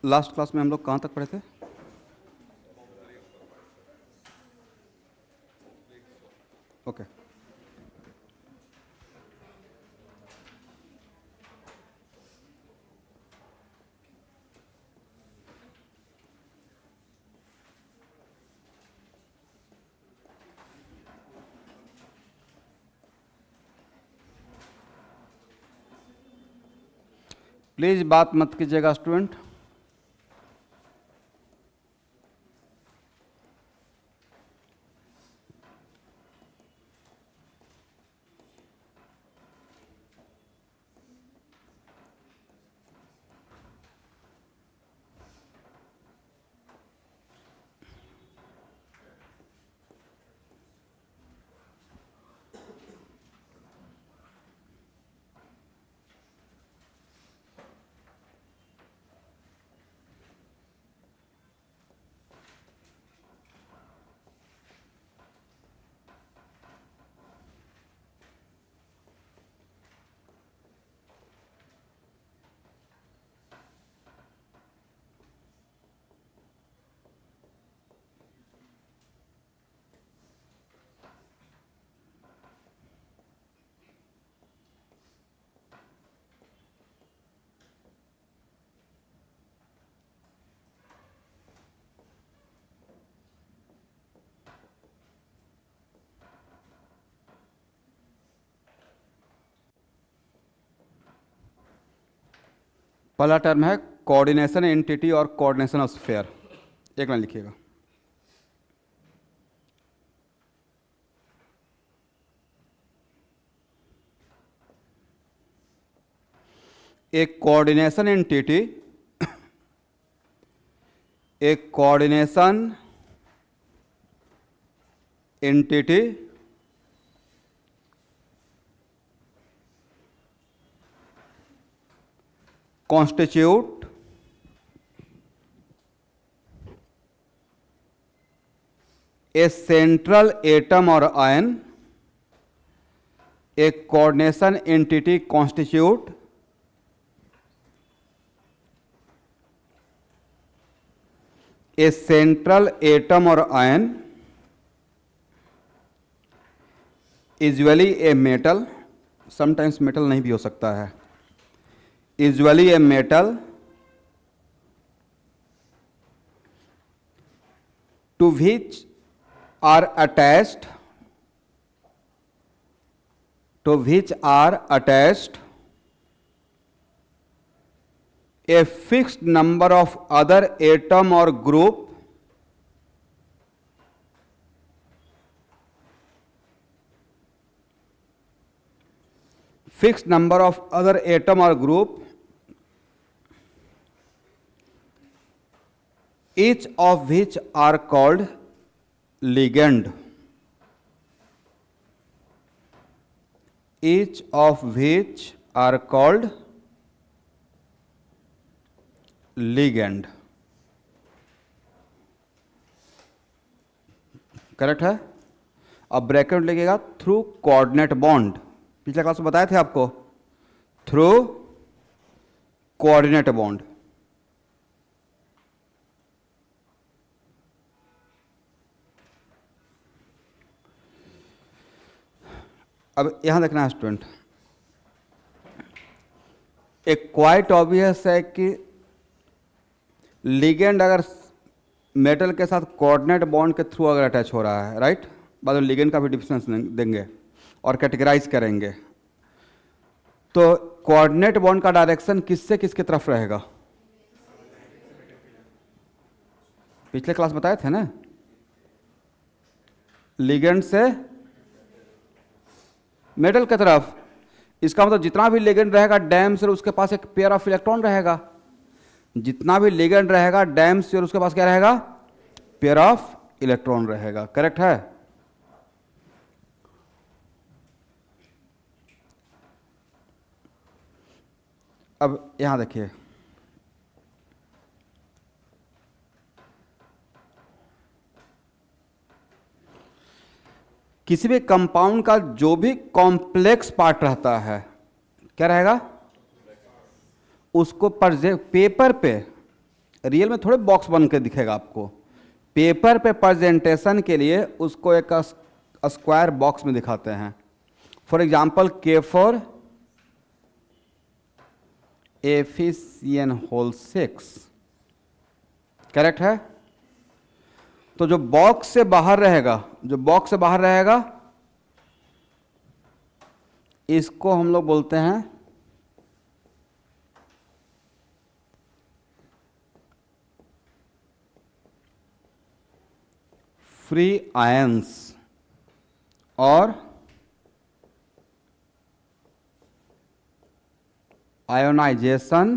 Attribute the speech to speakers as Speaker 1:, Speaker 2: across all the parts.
Speaker 1: Last class में हम लोग कहाँ तक पढ़े थे? ओके प्लीज बात मत कीजिएगा स्टूडेंट। पहला टर्म है कोऑर्डिनेशन एंटिटी और कोऑर्डिनेशन ऑफ स्फीयर। एक लाइन लिखिएगा। एक कोऑर्डिनेशन एंटिटी, एक coordination entity constitute a central atom or ion. A coordination entity constitute a central atom or ion, usually a metal, sometimes metal नहीं भी हो सकता है, usually a metal, to which are attached a fixed number of other atom or group each of which are called ligand. Each of which are called ligand. Correct है। अब bracket लगेगा through coordinate bond. पिछले class में बताए थे आपको, through coordinate bond. अब यहां देखना है स्टूडेंट, एक क्वाइट ऑब्वियस है कि लिगेंड अगर मेटल के साथ कोऑर्डिनेट बॉन्ड के थ्रू अगर अटैच हो रहा है, राइट, बाद में लिगेंड का भी डिफरेंस देंगे और कैटेगराइज करेंगे, तो कोऑर्डिनेट बॉन्ड का डायरेक्शन किससे किसकी तरफ रहेगा? पिछले क्लास बताए थे ना, लिगेंड से मेटल की तरफ। इसका मतलब जितना भी लिगेंड रहेगा डैम से उसके पास एक पेयर ऑफ इलेक्ट्रॉन रहेगा। जितना भी लिगेंड रहेगा डैम से उसके पास क्या रहेगा? पेयर ऑफ इलेक्ट्रॉन रहेगा। करेक्ट है। अब यहां देखिए, किसी भी कंपाउंड का जो भी कॉम्प्लेक्स पार्ट रहता है क्या रहेगा? उसको पेपर पे रियल में थोड़े बॉक्स बन के दिखेगा आपको, पेपर पे प्रेजेंटेशन के लिए उसको एक स्क्वायर बॉक्स में दिखाते हैं। For example K for efficient whole 6, correct है। तो जो बॉक्स से बाहर रहेगा, जो बॉक्स से बाहर रहेगा, इसको हम लोग बोलते हैं फ्री आयंस और आयोनाइजेशन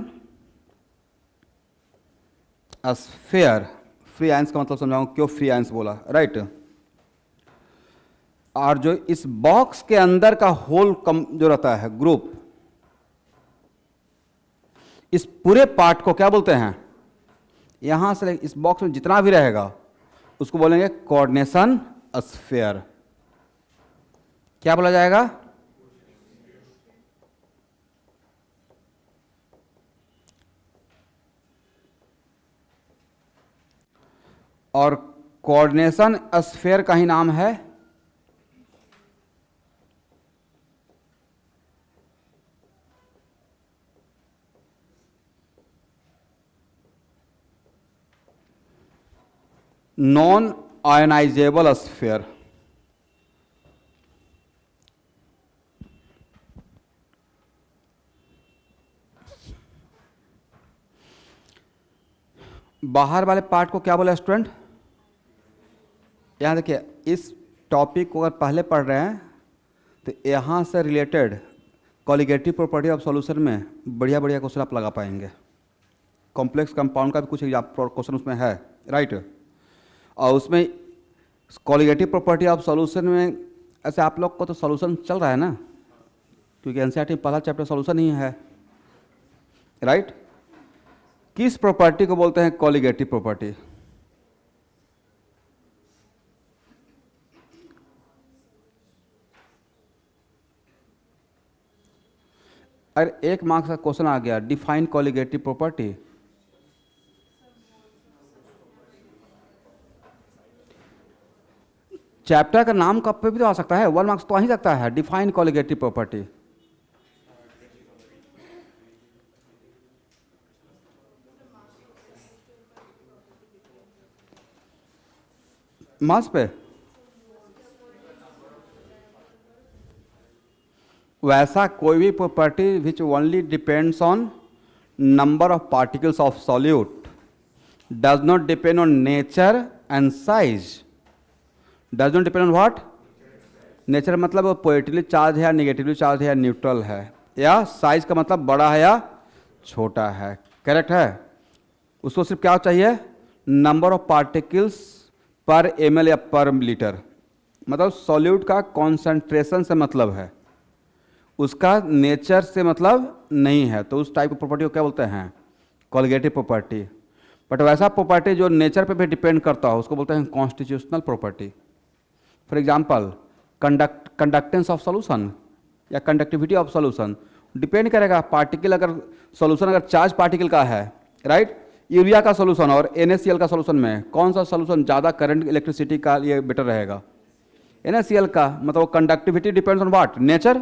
Speaker 1: स्फीयर। फ्री आयंस का मतलब समझाऊंगा क्यों फ्री आयंस बोला, राइट। और जो इस बॉक्स के अंदर का होल जो रहता है ग्रुप, इस पूरे पार्ट को क्या बोलते हैं, यहां से इस बॉक्स में जितना भी रहेगा उसको बोलेंगे कोऑर्डिनेशन स्फीयर। क्या बोला जाएगा, और कोऑर्डिनेशन स्फीयर का ही नाम है नॉन आयनाइजेबल स्फीयर। बाहर वाले पार्ट को क्या बोला स्टूडेंट, यहां देखिए, इस टॉपिक को अगर पहले पढ़ रहे हैं तो यहां से related colligative property of solution में बढ़िया बढ़िया क्वेश्चन आप लगा पाएंगे। कॉम्प्लेक्स कंपाउंड का भी कुछ क्वेश्चन उसमें है, राइट। और उसमें कॉलिगेटिव प्रॉपर्टी ऑफ सॉल्यूशन में ऐसे आप लोग को तो सॉल्यूशन चल रहा है ना, क्योंकि एनसीईआरटी पहला चैप्टर सॉल्यूशन ही है, राइट। किस प्रॉपर्टी को बोलते हैं कॉलिगेटिव प्रॉपर्टी, अरे एक मार्क्स का क्वेश्चन आ गया, डिफाइन कॉलिगेटिव प्रॉपर्टी। चैप्टर का नाम कब पे भी तो आ सकता है, 1 मार्क्स तो आ ही सकता है, डिफाइन कॉलिगेटिव प्रॉपर्टी। मास पे वैसा कोई भी property which only depends on number of particles of solute does not depend on nature and size. Does not depend on what, nature मतलब वो पॉजिटिवली चार्ज है या निगेटिवली चार्ज है या न्यूट्रल है, या साइज का मतलब बड़ा है या छोटा है, करेक्ट है। उसको सिर्फ क्या चाहिए, नंबर ऑफ पार्टिकल्स पर ml या पर लीटर, मतलब सॉल्यूट का कॉन्सेंट्रेशन से मतलब है, उसका नेचर से मतलब नहीं है। तो उस टाइप की प्रॉपर्टी को क्या बोलते हैं, कॉलिगेटिव प्रॉपर्टी। बट वैसा प्रॉपर्टी जो नेचर पे भी डिपेंड करता हो उसको बोलते हैं constitutional property. For example conductance of solution या कंडक्टिविटी ऑफ सॉल्यूशन डिपेंड करेगा पार्टिकल, अगर सॉल्यूशन अगर चार्ज पार्टिकल का है, राइट। यूरिया का सॉल्यूशन और NaCl का सॉल्यूशन में कौन सा सॉल्यूशन ज़्यादा करंट इलेक्ट्रिसिटी का लिए बेटर रहेगा, NaCl का, मतलब conductivity depends on what, nature.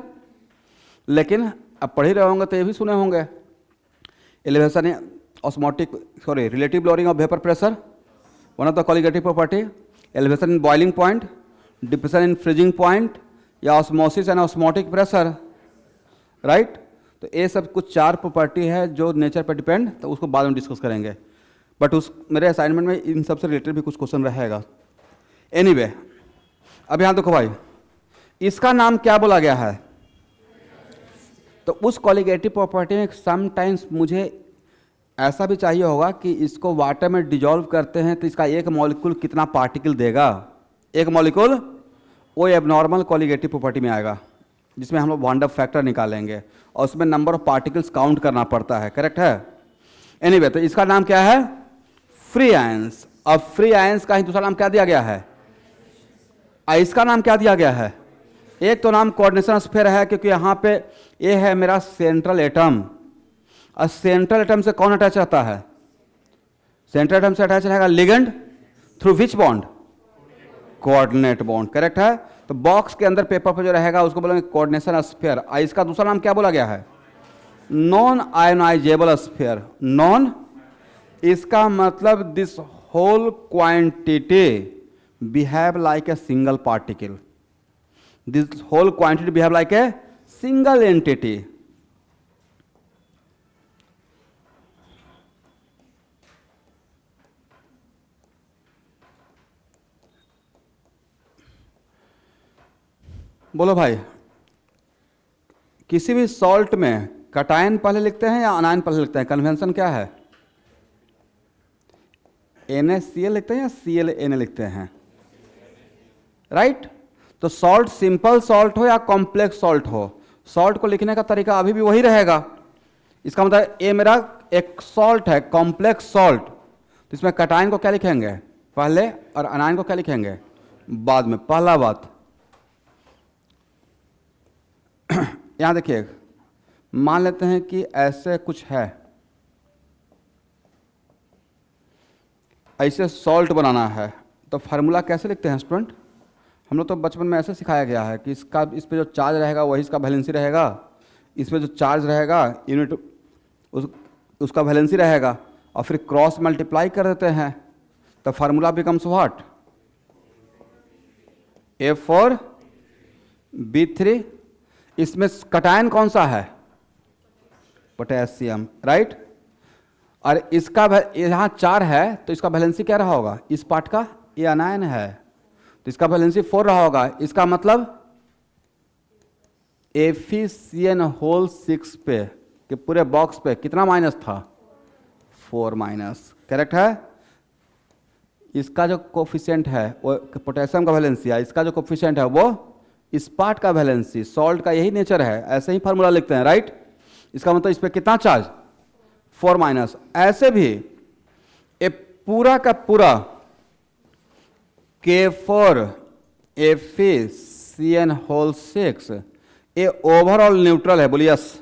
Speaker 1: लेकिन अब पढ़ ही रहे होंगे तो ये भी सुने होंगे, elevation osmotic sorry relative lowering of vapour pressure, one of the colligative property, elevation in boiling point, depression in freezing point, या osmosis and osmotic pressure, right. तो ये सब कुछ 4 प्रॉपर्टी है जो नेचर पर डिपेंड, तो उसको बाद में डिस्कस करेंगे। बट उस मेरे असाइनमेंट में इन सब से रिलेटेड भी कुछ क्वेश्चन रहेगा। एनीवे, अब यहाँ देखो भाई, इसका नाम क्या बोला गया है, तो उस कॉलिगेटिव प्रॉपर्टी में समटाइम्स मुझे ऐसा भी चाहिए होगा कि इसको वाटर में डिजॉल्व करते हैं तो इसका एक मॉलिक्यूल कितना पार्टिकल देगा, एक मॉलिक्यूल वो एबनॉर्मल कॉलिगेटिव प्रॉपर्टी में आएगा, जिसमें हम लोग वॉन डेर फैक्टर निकालेंगे और उसमें नंबर ऑफ पार्टिकल्स काउंट करना पड़ता है, करेक्ट है। एनीवे, तो इसका नाम क्या है, फ्री आयंस। अब फ्री आयंस का ही दूसरा नाम क्या दिया गया है, इसका नाम क्या दिया गया है, एक तो नाम कोऑर्डिनेशन स्फीयर है क्योंकि यहाँ पे ये है मेरा सेंट्रल एटम, और सेंट्रल एटम से कौन अटैच रहता है, सेंट्रल एटम से अटैच रहेगा ligand through which bond? Coordinate bond, correct है। तो बॉक्स के अंदर पेपर पर जो रहेगा उसको बोलेंगे कोऑर्डिनेशन स्फीयर। इसका दूसरा नाम क्या बोला गया है? Non ionisable sphere. नॉन, इसका मतलब this whole quantity behave like a single particle, this whole quantity behave like a single entity. बोलो भाई, किसी भी सॉल्ट में कटायन पहले लिखते हैं या अनायन पहले लिखते हैं? कन्वेंशन क्या है? NaCl लिखते हैं या Cl Na लिखते हैं? राइट? तो सॉल्ट सिंपल सॉल्ट हो या कॉम्प्लेक्स सॉल्ट हो, सॉल्ट को लिखने का तरीका अभी भी वही रहेगा। इसका मतलब ये मेरा एक सॉल्ट है, कॉम्प्लेक्स सॉल्ट, तो इसमें कटायन को क्या लिखेंगे पहले और अनायन को क्या लिखेंगे बाद में? पहला बात यहां देखिए, मान लेते हैं कि ऐसे कुछ है, ऐसे सॉल्ट बनाना है, तो फार्मूला कैसे लिखते हैं स्टूडेंट? हम लोग तो बचपन में ऐसे सिखाया गया है कि इसका, इस पे जो चार्ज रहेगा वही इसका वैलेंसी रहेगा, इस पे जो चार्ज रहेगा यूनिट उसका वैलेंसी रहेगा, और फिर क्रॉस मल्टीप्लाई कर देते हैं, तो फार्मूला बिकम्स व्हाट? A4B3। इसमें कटायन कौन सा है? Potassium, right. और इसका यहाँ 4 है तो इसका वैलेंसी क्या रहा होगा? इस पार्ट का ये अनायन है तो इसका वैलेंसी 4 रहा होगा। इसका मतलब एफिसियन होल 6 पे कि पूरे बॉक्स पे कितना माइनस था? 4 माइनस, करेक्ट है। इसका जो कोफिशिएंट है वो पोटेशियम का वैलेंसी है, इसका जो कोफिशिएंट है वो इस पार्ट का वैलेंसी। सॉल्ट का यही नेचर है, ऐसे ही फार्मूला लिखते हैं, राइट। इसका मतलब इस पे कितना चार्ज? 4 माइनस। ऐसे भी ये पूरा का पूरा K4 एफिसियन होल 6 ये ओवरऑल न्यूट्रल है, बोलिए यस।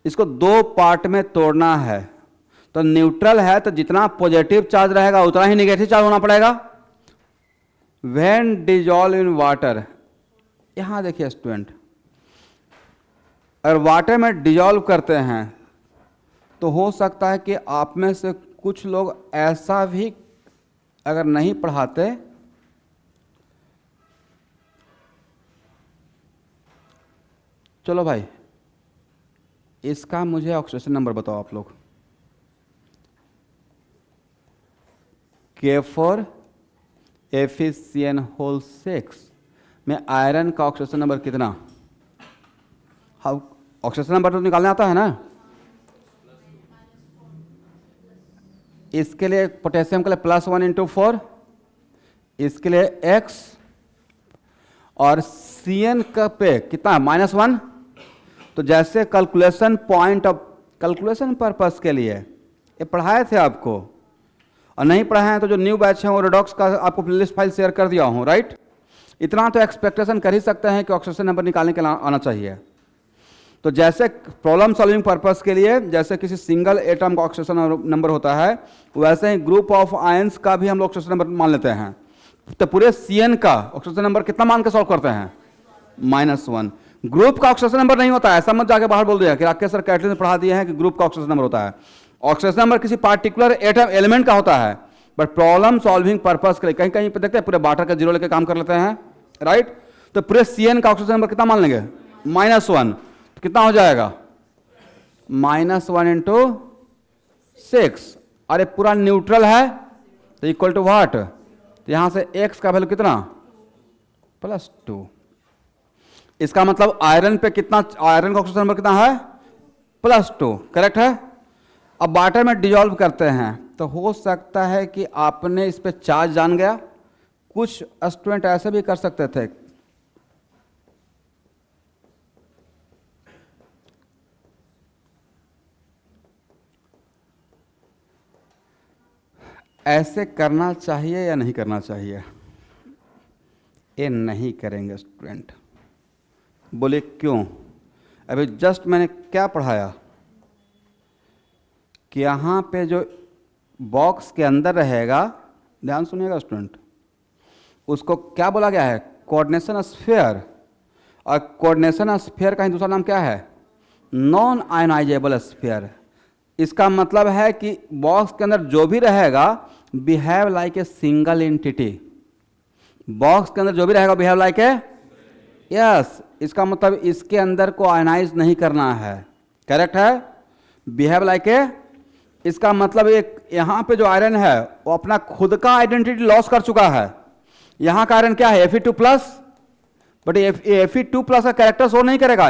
Speaker 1: इसको 2 पार्ट में तोड़ना है, तो न्यूट्रल है तो जितना पॉजिटिव चार्ज रहेगा उतना ही नेगेटिव चार्ज होना पड़ेगा। व्हेन डिजॉल्व इन वाटर, यहां देखिए स्टूडेंट, अगर वाटर में डिजॉल्व करते हैं तो हो सकता है कि आप में से कुछ लोग ऐसा भी अगर नहीं पढ़ाते चलो भाई इसका मुझे ऑक्सीडेशन नंबर बताओ आप लोग। K4 एफिसियन होल 6 में आयरन का ऑक्सीडेशन नंबर कितना? हाँ, ऑक्सीडेशन नंबर तो निकालने आता है ना। इसके लिए पोटेशियम के लिए +1 × 4, इसके लिए x, और Cn का पे कितना? -1। तो जैसे calculation point of calculation purpose के लिए ये पढ़ाए थे आपको, और नहीं पढ़ाए हैं तो जो न्यू बैच है वो रेडॉक्स का आपको प्लेलिस्ट फाइल शेयर कर दिया हूँ, राइट। इतना तो एक्सपेक्टेशन कर ही सकते हैं कि ऑक्सीडेशन नंबर निकालने के लिए आना चाहिए। तो जैसे प्रॉब्लम सॉल्विंग पर्पस के लिए जैसे किसी सिंगल एटम का ऑक्सीडेशन नंबर होता है, वैसे ही ग्रुप ऑफ आयंस का भी हम लोग ऑक्सीडेशन नंबर मान लेते हैं। तो पूरे Cn का ऑक्सीडेशन नंबर कितना मान के सॉल्व करते हैं? -1। ग्रुप का ऑक्सीडेशन नंबर नहीं होता है, ऐसा मत जाके बाहर बोल दिया कि राकेश सर कैटलिन ने पढ़ा दिए हैं कि ग्रुप का ऑक्सीडेशन नंबर होता है। ऑक्सीडेशन नंबर किसी पार्टिकुलर एटम एलिमेंट का होता है, बट प्रॉब्लम सॉल्विंग पर्पस के लिए कहीं कहीं पे देखते हैं पूरे वाटर का 0 लेके काम कर लेते हैं, राइट। तो पूरे Cn का ऑक्सीडेशन नंबर कितना मान लेंगे? -1। तो कितना हो जाएगा? -1 × 6। अरे पूरा न्यूट्रल है तो इक्वल टू व्हाट? तो यहां से x का वैल्यू कितना? +2। इसका मतलब आयरन पे कितना? आयरन का ऑक्सीजन नंबर कितना है? +2, करेक्ट है। अब वाटर में डिजॉल्व करते हैं तो हो सकता है कि आपने इस पे चार्ज जान गया। कुछ स्टूडेंट ऐसे भी कर सकते थे, ऐसे करना चाहिए या नहीं करना चाहिए? ये नहीं करेंगे स्टूडेंट। बोले क्यों? अभी जस्ट मैंने क्या पढ़ाया कि यहाँ पे जो बॉक्स के अंदर रहेगा, ध्यान सुनिएगा स्टूडेंट, उसको क्या बोला गया है? Coordination sphere. और कोऑर्डिनेशन स्फीयर का ही दूसरा नाम क्या है? Non ionisable sphere. इसका मतलब है कि बॉक्स के अंदर जो भी रहेगा behave like a single entity. Box के अंदर जो भी रहेगा बिहेव लाइक ए, यस, इसका मतलब इसके अंदर को आयनाइज नहीं करना है, करेक्ट है? बिहेव लाइक ए, इसका मतलब एक यहां पे जो आयरन है वो अपना खुद का आइडेंटिटी लॉस कर चुका है। यहां का आयरन क्या है? Fe2+, बट Fe2+ का कैरेक्टर शो नहीं करेगा।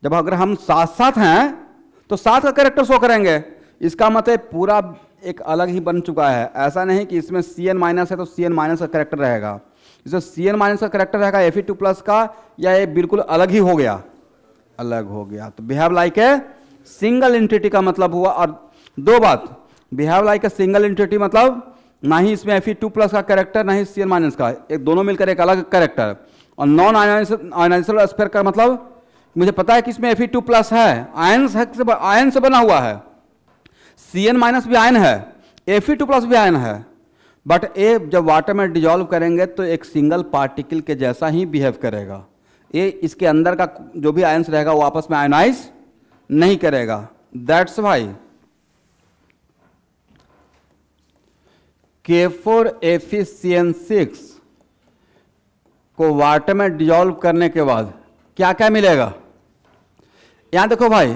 Speaker 1: जब अगर हम साथ साथ हैं तो साथ का कैरेक्टर शो करेंगे। इसका मतलब पूरा एक अलग ही बन चुका है। ऐसा नहीं कि इसमें Cn- है तो Cn- का कैरेक्टर रहेगा, इसमें Cn- का कैरेक्टर रहेगा Fe2+ का, या ये बिल्कुल अलग ही हो गया, अलग हो गया। तो behave like a single entity का मतलब हुआ। और दो बात, behave like a single entity मतलब ना ही इसमें Fe2+ का कैरेक्टर ना ही Cn- का, एक दोनों मिलकर एक अलग कैरेक्टर। और नॉन आयनाइजेबल स्फीयर का मतलब मुझे पता है कि इसमें Fe2+ है, आयन से बना हुआ है, Cn- भी आयन है, Fe2+ भी आयन है, बट ये जब वाटर में डिजॉल्व करेंगे तो एक सिंगल पार्टिकल के जैसा ही बिहेव करेगा। ये इसके अंदर का जो भी आयन्स रहेगा वो आपस में आयनाइज नहीं करेगा। दैट्स वाई K4FeCN6 को वाटर में डिजॉल्व करने के बाद क्या क्या मिलेगा? यहां देखो भाई,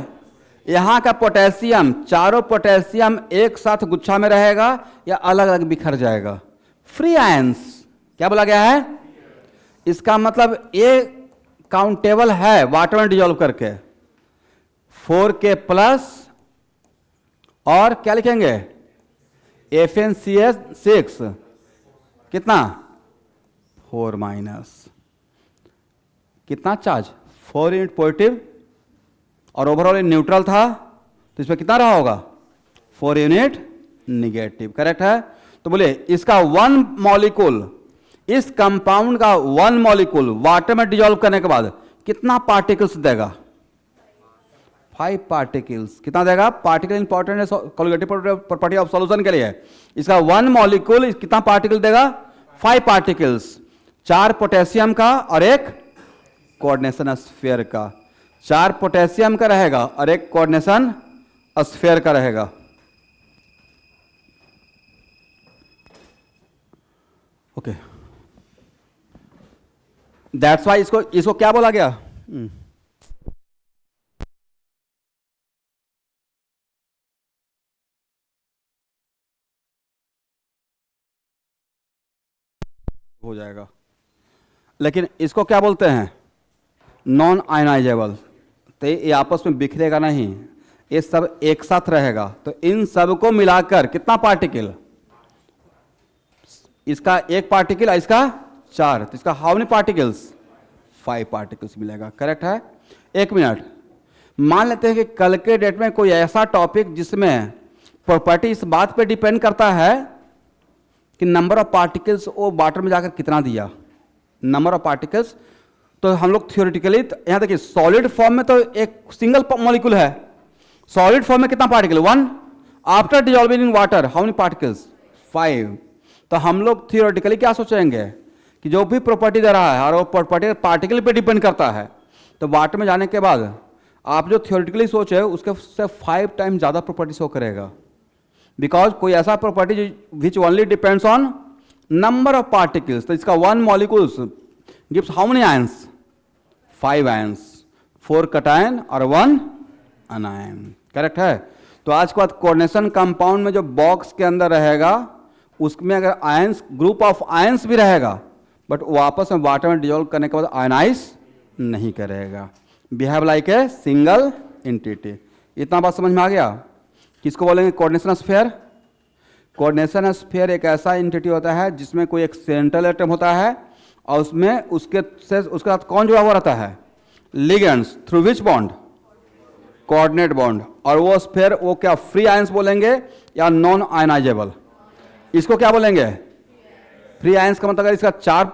Speaker 1: यहां का पोटेशियम, चारों पोटेशियम एक साथ गुच्छा में रहेगा या अलग अलग बिखर जाएगा? Free ions. क्या बोला गया है? इसका मतलब ये काउंटेबल है वाटर में डिजॉल्व करके। 4K+ और क्या लिखेंगे? FeCN6 कितना? 4- कितना चार्ज? 4 यूनिट पॉजिटिव, और ओवरऑल न्यूट्रल था तो इसमें कितना रहा होगा? 4 यूनिट निगेटिव, करेक्ट है? तो बोले इसका 1 मॉलिक्यूल, इस कंपाउंड का 1 मॉलिक्यूल वाटर में डिजॉल्व करने के बाद कितना पार्टिकल्स देगा? 5 पार्टिकल्स। कितना देगा? पार्टिकल इंपॉर्टेंट है कोलिगेटिव प्रॉपर्टी ऑफ सॉल्यूशन के लिए। इसका 1 मॉलिक्यूल कितना पार्टिकल देगा? 5 पार्टिकल्स, 4 पोटेशियम का और एक कोऑर्डिनेशन स्फीयर का। 4 पोटेशियम का रहेगा और एक कोऑर्डिनेशन स्फीयर का रहेगा। ओके, दैट्स वाई इसको क्या बोला गया? हो जाएगा, लेकिन इसको क्या बोलते हैं? Non ionisable. तो ये आपस में बिखरेगा नहीं, ये सब एक साथ रहेगा। तो इन सब को मिलाकर कितना पार्टिकल? इसका 1 पार्टिकल, इसका 4, तो इसका हाउ मेनी पार्टिकल्स? 5 पार्टिकल्स मिलेगा, करेक्ट है? 1 मिनट, मान लेते हैं कि कल के डेट में कोई ऐसा टॉपिक जिसमें प्रॉपर्टी इस बात पे डिपेंड करता है कि नंबर ऑफ पार्टिकल्स वो वाटर में जाकर कितना दिया, नंबर ऑफ पार्टिकल्स। तो हम लोग थियोरेटिकली यहां देखिए, सॉलिड फॉर्म में तो एक सिंगल मॉलिक्यूल है, सॉलिड फॉर्म में कितना particle? 1। After dissolving in water how many particles? 5। तो हम लोग थियोरेटिकली क्या सोचेंगे कि जो भी प्रॉपर्टी दे रहा है और वो प्रॉपर्टी पार्टिकल पे डिपेंड करता है, तो वाटर में जाने के बाद आप जो थियोरेटिकली सोचे उसके से 5 टाइम ज़्यादा प्रॉपर्टी शो करेगा। बिकॉज कोई ऐसा property which only depends on number of particles. तो इसका 1 molecules gives how many ions? 5 ions, 4 cation और 1 अनायन, करेक्ट है? तो आज के बाद कोऑर्डिनेशन कंपाउंड में जो बॉक्स के अंदर रहेगा उसमें अगर आयंस, ग्रुप ऑफ आयंस भी रहेगा, बट वो आपस में वाटर में डिजोल्व करने के बाद आयनाइज नहीं करेगा। Behave like a single entity. इतना बात समझ में आ गया? किसको बोलेंगे कोऑर्डिनेशन स्फीयर? कोऑर्डिनेशन स्फीयर एक ऐसा एंटिटी होता है जिसमें कोई एक सेंट्रल एटम होता है और उसमें उसके साथ कौन जुड़ा हुआ रहता है? Ligands. Through which bond? Coordinate bond. और वो स्फीयर वो क्या फ्री आयंस बोलेंगे या नॉन आयनाइजेबल? इसको क्या बोलेंगे? फ्री आयंस का मतलब अगर इसका 4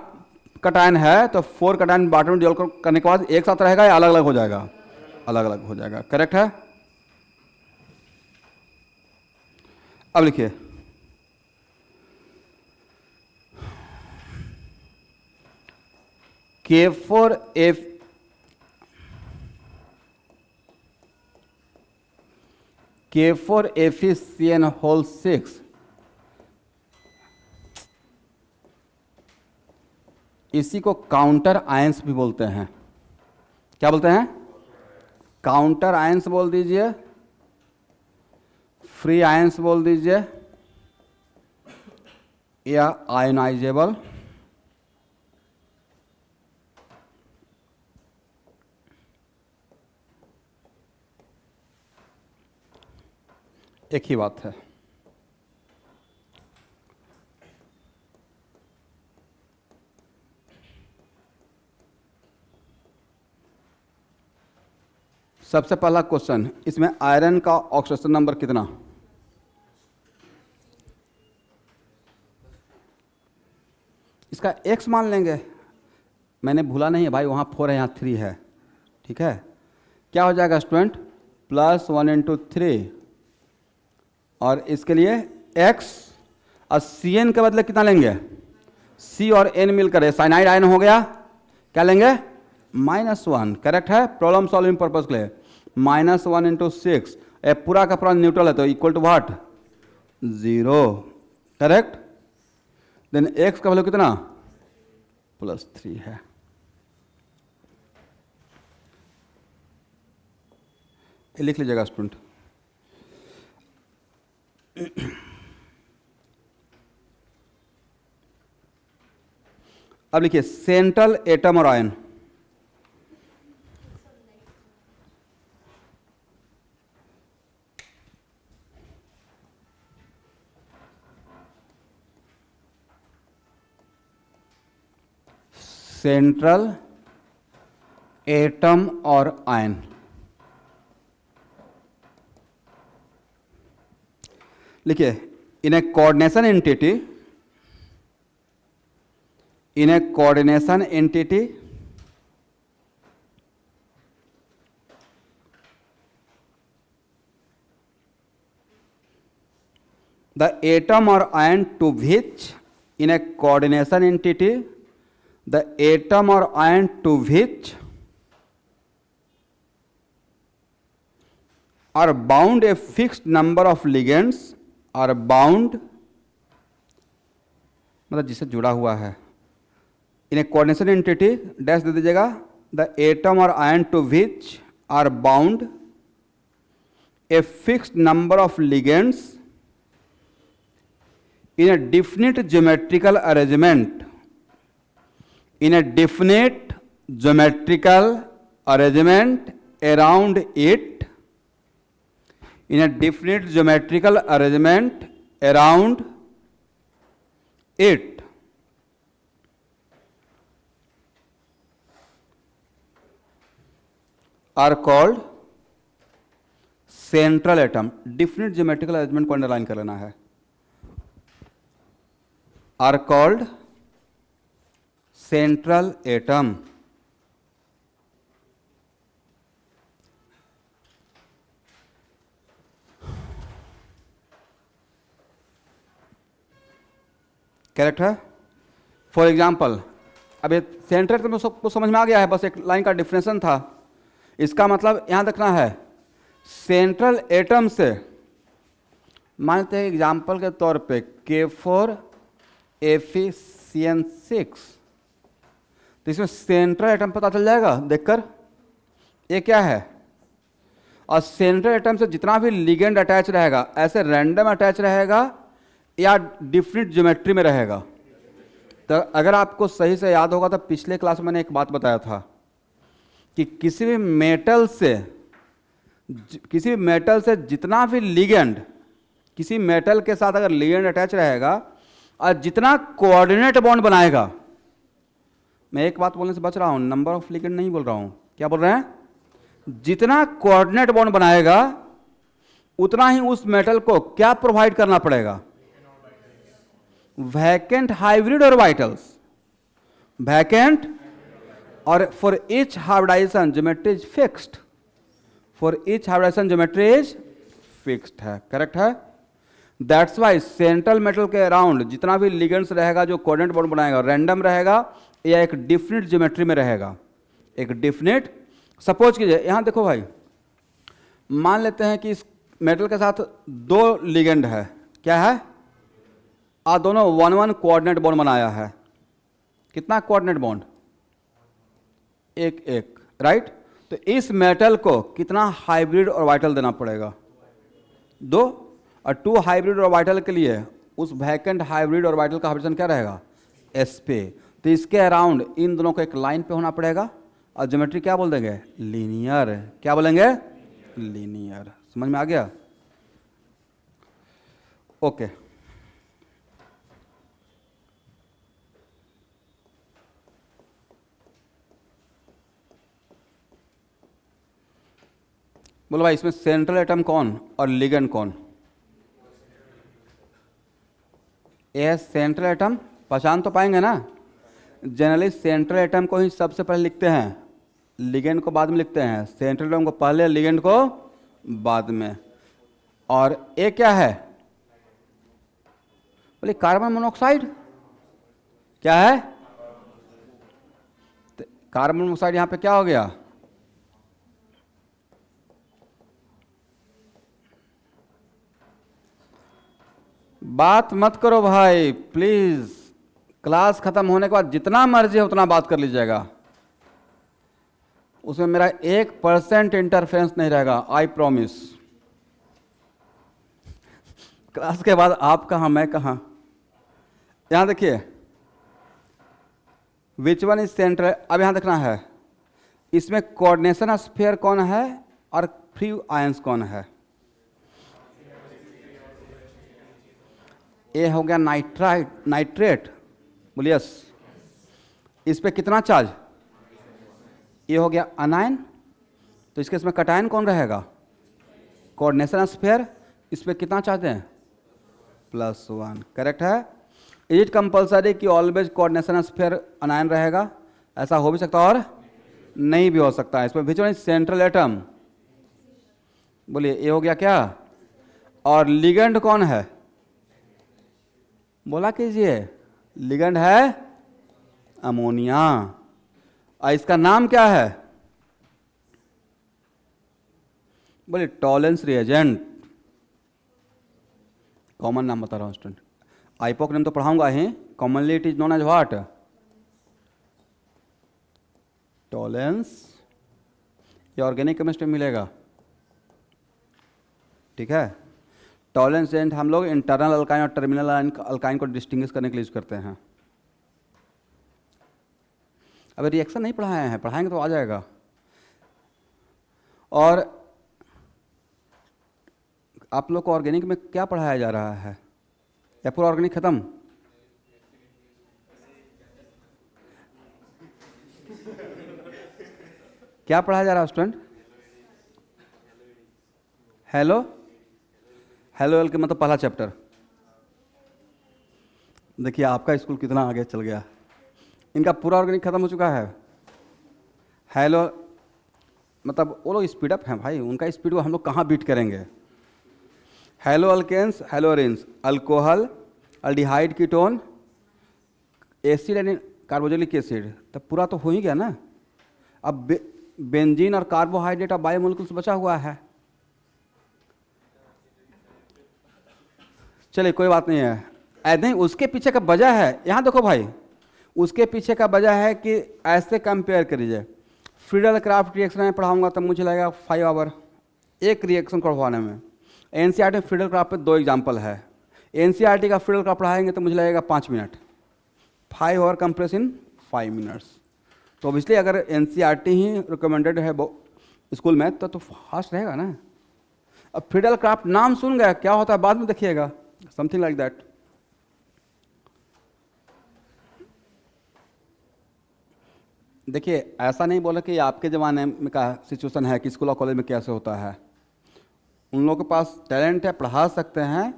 Speaker 1: कटायन है तो 4 कटायन वाटर में डिसॉल्व करने के बाद एक साथ रहेगा या अलग अलग हो जाएगा? अलग अलग हो जाएगा, करेक्ट है? अब लिखिए K4F K4FeCN होल 6 इसी को काउंटर आयंस भी बोलते हैं। क्या बोलते हैं? काउंटर आयंस बोल दीजिए, फ्री आयंस बोल दीजिए, या आयनाइजेबल। एक ही बात है। सबसे पहला क्वेश्चन, इसमें आयरन का ऑक्सीडेशन नंबर कितना? इसका x मान लेंगे। मैंने भूला नहीं है भाई, वहाँ 4 है, यहाँ 3 है। ठीक है, क्या हो जाएगा स्टूडेंट? +1 × 3, और इसके लिए x और Cn के बदले कितना लेंगे? C और N मिलकर साइनाइड आयन हो गया, क्या लेंगे? -1। करेक्ट है, प्रॉब्लम सॉल्विंग पर्पज के लिए। -1 × 6, पूरा का पूरा न्यूट्रल है तो equal to what? 0। Correct. Then x का वैल्यू कितना? +3 है। ये लिख लीजिएगा स्टूडेंट। अब लिखिए सेंट्रल एटम और आयन। सेंट्रल एटम और आयन, लिखिए in a coordination entity, in a coordination entity the atom or ion to which, in a coordination entity, the atom or ion to which are bound a fixed number of ligands, are bound मतलब जिससे जुड़ा हुआ है। In a coordination entity dash दे दीजिएगा, the atom और ion to which are bound a fixed number of ligands in a definite geometrical arrangement, in a definite geometrical arrangement around it, in a definite geometrical arrangement around it, are called central atom। definite geometrical arrangement को underline कर लेना है। are called central atom। Correct है। For example, अब ये central atom सबको समझ में आ गया है, बस एक लाइन का डिफरेंशन था। इसका मतलब यहां देखना है, सेंट्रल एटम से मानते हैं एग्जाम्पल के तौर पे K4FeCN6, तो इसमें सेंट्रल एटम पता चल जाएगा देखकर ये क्या है। और सेंट्रल एटम से जितना भी लिगेंड अटैच रहेगा, ऐसे रैंडम अटैच रहेगा या डिफरेंट ज्योमेट्री में रहेगा। तो अगर आपको सही से याद होगा तो पिछले क्लास में मैंने एक बात बताया था कि किसी भी मेटल से जितना भी लिगेंड, किसी मेटल के साथ अगर लिगेंड अटैच रहेगा और जितना कोऑर्डिनेट बॉन्ड बनाएगा, मैं एक बात बोलने से बच रहा हूं, नंबर ऑफ लिगेंड नहीं बोल रहा हूं, क्या बोल रहे हैं? जितना कोऑर्डिनेट बॉन्ड बनाएगा उतना ही उस मेटल को क्या प्रोवाइड करना पड़ेगा? वैकेंट हाइब्रिड ऑर्बिटल्स, वैकेंट, और for each hybridisation geometry is fixed, for each hybridisation geometry is fixed है। करेक्ट है। दैट्स वाई सेंट्रल मेटल के अराउंड जितना भी लिगेंड्स रहेगा जो कोऑर्डिनेट बॉन्ड बनाएगा, रैंडम रहेगा या एक डिफिनिट ज्योमेट्री में रहेगा, एक डिफिनिट। सपोज कीजिए यहां देखो भाई, मान लेते हैं कि इस मेटल के साथ दो लिगेंड है, क्या है, और दोनों 1-1 कोऑर्डिनेट बॉन्ड बनाया है। कितना कोऑर्डिनेट बॉन्ड, एक एक, राइट। तो इस मेटल को कितना हाइब्रिड ऑर्बिटल देना पड़ेगा, 2, और 2 हाइब्रिड ऑर्बिटल के लिए उस वैकेंट हाइब्रिड ऑर्बिटल का हाइब्रिडेशन क्या रहेगा, एस पे। तो इसके अराउंड इन दोनों को एक लाइन पे होना पड़ेगा, और ज्योमेट्री क्या बोल देंगे, लीनियर। क्या बोलेंगे, लीनियर। समझ में आ गया, ओके। बोलो भाई, इसमें सेंट्रल एटम कौन और लिगेंड कौन, ये सेंट्रल एटम, पहचान तो पाएंगे ना। जनरली सेंट्रल एटम को ही सबसे पहले लिखते हैं, लिगेंड को बाद में लिखते हैं। सेंट्रल एटम को पहले, लिगेंड को बाद में। और ये क्या है, बोले कार्बन मोनोऑक्साइड। क्या है, कार्बन मोनोऑक्साइड। यहां पे क्या हो गया, बात मत करो भाई प्लीज, क्लास खत्म होने के बाद जितना मर्जी है उतना बात कर लीजिएगा, उसमें मेरा 1% इंटरफेरेंस नहीं रहेगा, आई प्रॉमिस। क्लास के बाद आप कहाँ मैं कहाँ। यहां देखिए, विच वन इज सेंट्रल। अब यहां देखना है इसमें कोऑर्डिनेशन स्फीयर कौन है और फ्री आयंस कौन है। ये हो गया नाइट्रेट, बोलिए यस। इस पे कितना चार्ज, ये हो गया अनायन। तो इसके इसमें कटायन कौन रहेगा, कोऑर्डिनेशन स्फीयर। इस पे कितना चार्ज है, +1। करेक्ट है। इज इट कंपल्सरी कि ऑलवेज कोऑर्डिनेशन स्फीयर अनायन रहेगा, ऐसा हो भी सकता है और नहीं भी हो सकता है। इसमें which one is central atom, बोलिए ये हो गया क्या। और लिगेंड कौन है, बोला कीजिए, लिगेंड है अमोनिया। और इसका नाम क्या है, बोलिए टॉलेंस रिएजेंट। कॉमन नाम बता रहा हूं स्टूडेंट, आइपोक नेम तो पढ़ाऊंगा ही। Commonly it is known as what, Tollens. ये ऑर्गेनिक केमिस्ट्री में मिलेगा, ठीक है। टॉलेंस एजेंट हम लोग इंटरनल अल्काइन और टर्मिनल अल्काइन को डिस्टिंग्विश करने के लिए यूज करते हैं। अभी रिएक्शन नहीं पढ़ाए हैं, पढ़ाएंगे तो आ जाएगा। और आप लोग को ऑर्गेनिक में क्या पढ़ाया जा रहा है, या पूरा ऑर्गेनिक खत्म। क्या पढ़ाया जा रहा है स्टूडेंट, हेलो हेलो के मतलब पहला चैप्टर। देखिए आपका स्कूल कितना आगे चल गया, इनका पूरा ऑर्गेनिक खत्म हो चुका है। हेलो मतलब वो लोग स्पीड अप हैं भाई, उनका स्पीड को हम लोग कहाँ बीट करेंगे। Haloalkanes, haloarenes, alcohol, aldehyde ketone, acid and carboxylic acid, तब पूरा तो हो ही गया ना। अब बेंजीन और कार्बोहाइड्रेट और बायोमोलिक्यूल्स बचा हुआ है। चलिए कोई बात नहीं है, नहीं उसके पीछे का वजह है, यहाँ देखो भाई, उसके पीछे का वजह है कि ऐसे कंपेयर करिए। फ्रीडल क्राफ्ट रिएक्शन में पढ़ाऊंगा तब मुझे लगेगा 5 आवर एक रिएक्शन करवाने में। एनसीईआरटी में फ्रीडल क्राफ्ट पे 2 एग्जाम्पल है। एनसीईआरटी का फ्रीडल क्राफ्ट पढ़ाएंगे तो मुझे लगेगा 5 minute, 5 hour compress in 5 minutes. तो ऑब्वियसली अगर एनसीईआरटी ही रिकमेंडेड है स्कूल में तो फास्ट रहेगा ना। अब फ्रीडल क्राफ्ट नाम सुन गया, क्या होता है बाद में देखिएगा, समथिंग लाइक दैट। देखिए ऐसा नहीं बोला कि आपके ज़माने में का सिचुएशन है कि स्कूल और कॉलेज में कैसे होता है। उन लोगों के पास टैलेंट है, पढ़ा सकते हैं।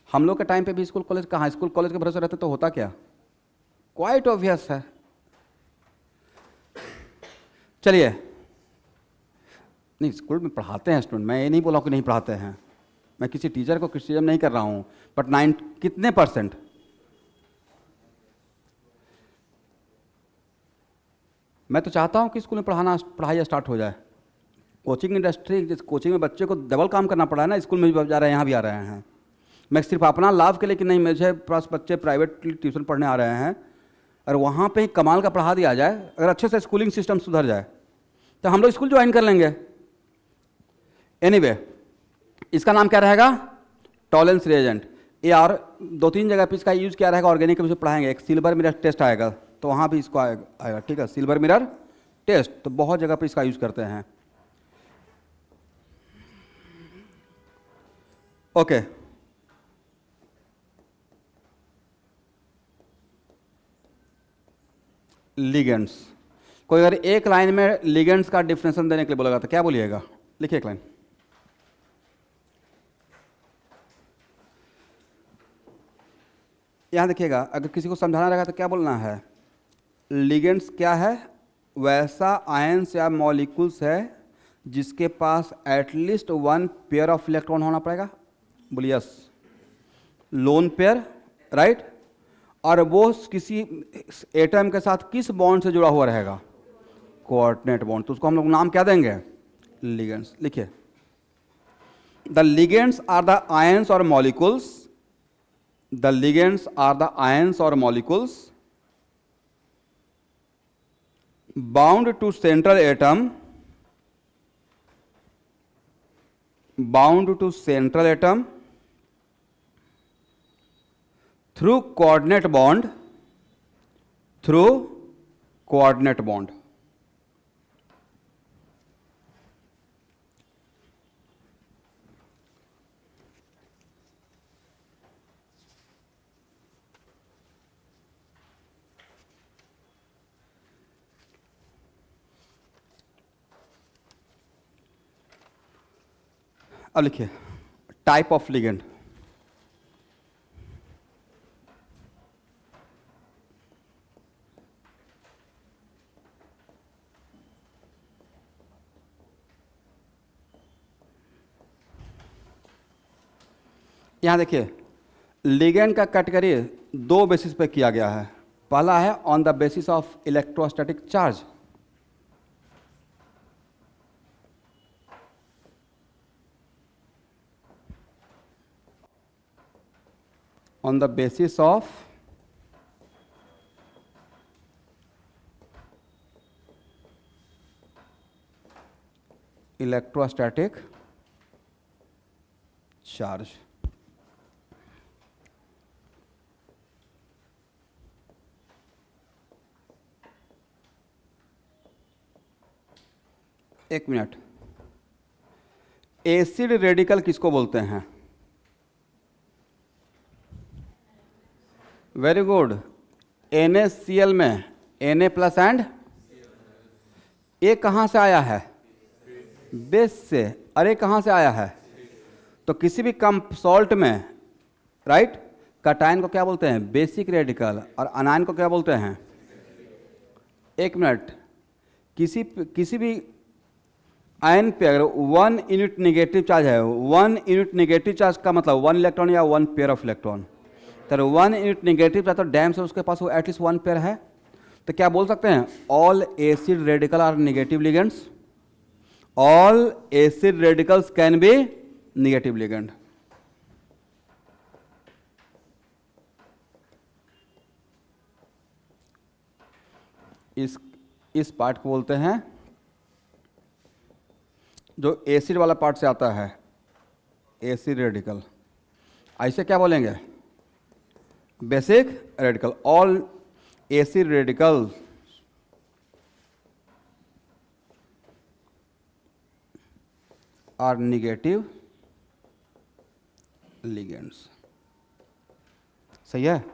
Speaker 1: हम लोग के टाइम पे भी स्कूल कॉलेज कहाँ, स्कूल कॉलेज के भरोसे रहते तो होता क्या, क्वाइट ऑब्वियस है। चलिए, नहीं स्कूल में पढ़ाते हैं स्टूडेंट, मैं ये नहीं बोला कि नहीं पढ़ाते हैं, मैं किसी टीचर को क्रिटिसिज्म नहीं कर रहा हूँ, बट 9 कितने %? मैं तो चाहता हूँ कि स्कूल में पढ़ाई स्टार्ट हो जाए। कोचिंग इंडस्ट्री, जिस कोचिंग में बच्चे को डबल काम करना पड़ा है ना, स्कूल में भी जा रहे हैं, यहाँ भी आ रहे हैं। मैं सिर्फ अपना लाभ के लिए कि नहीं, मुझे पास बच्चे प्राइवेट ट्यूशन पढ़ने आ रहे हैं, और वहाँ पे ही कमाल का पढ़ा दिया जाए, अगर अच्छे से स्कूलिंग सिस्टम सुधर जाए तो हम लोग स्कूल ज्वाइन कर लेंगे। एनीवे, इसका नाम क्या रहेगा? Tollens reagent. ये और 2-3 जगह पे इसका यूज़ क्या रहेगा, ऑर्गेनिक में पढ़ाएंगे। एक सिल्वर मिरर टेस्ट आएगा, तो वहाँ भी इसको आएगा, ठीक है, सिल्वर मिरर टेस्ट, तो बहुत जगह पे इसका यूज़ करते हैं। Okay, ligands. कोई अगर एक लाइन में लिगेंड्स का डिफिनेशन देने के लिए बोलेगा तो क्या बोलिएगा? लिखिए एक लाइन। यहाँ देखिएगा, अगर किसी को समझाना रहेगा तो क्या बोलना है? लिगेंड्स क्या है? वैसा आयंस या मॉलिक्यूल्स है जिसके पास एटलीस्ट 1 पेयर ऑफ इलेक्ट्रॉन होना पड़ेगा। बोलिए यस, लोन पेयर, राइट। और वो किसी एटम के साथ किस बॉन्ड से जुड़ा हुआ रहेगा? Coordinate bond. तो उसको हम लोग नाम क्या देंगे? लिगेंड्स। लिखिए, the ligands are the ions और molecules, the ligands are the ions or molecules bound to central atom through coordinate bond अब लिखिए टाइप ऑफ लिगेंड। यहां देखिए, लिगेंड का कैटेगरी 2 बेसिस पे किया गया है। पहला है on the basis of electrostatic charge, on the basis of electrostatic charge। एक मिनट, एसिड रेडिकल किसको बोलते हैं? वेरी गुड, NaCl में Na+ एंड ये कहाँ से आया है? बेस से। अरे कहाँ से आया है? तो किसी भी कम सॉल्ट में, राइट, कटायन को क्या बोलते हैं? Basic radical. और अनायन को क्या बोलते हैं? एक मिनट, किसी भी आयन पे अगर 1 यूनिट नेगेटिव चार्ज है, 1 यूनिट नेगेटिव चार्ज का मतलब 1 इलेक्ट्रॉन या 1 पेयर ऑफ इलेक्ट्रॉन, तो 1 यूनिट नेगेटिव चार्ज तो डैम से उसके पास वो एटलीस्ट 1 पेयर है। तो क्या बोल सकते हैं? All acid radical are negative ligands. All acid radicals can be negative ligand. इस पार्ट को बोलते हैं, जो एसिड वाला पार्ट से आता है, एसिड रेडिकल। ऐसे क्या बोलेंगे? Basic radical. All acid radical are negative ligands. सही है?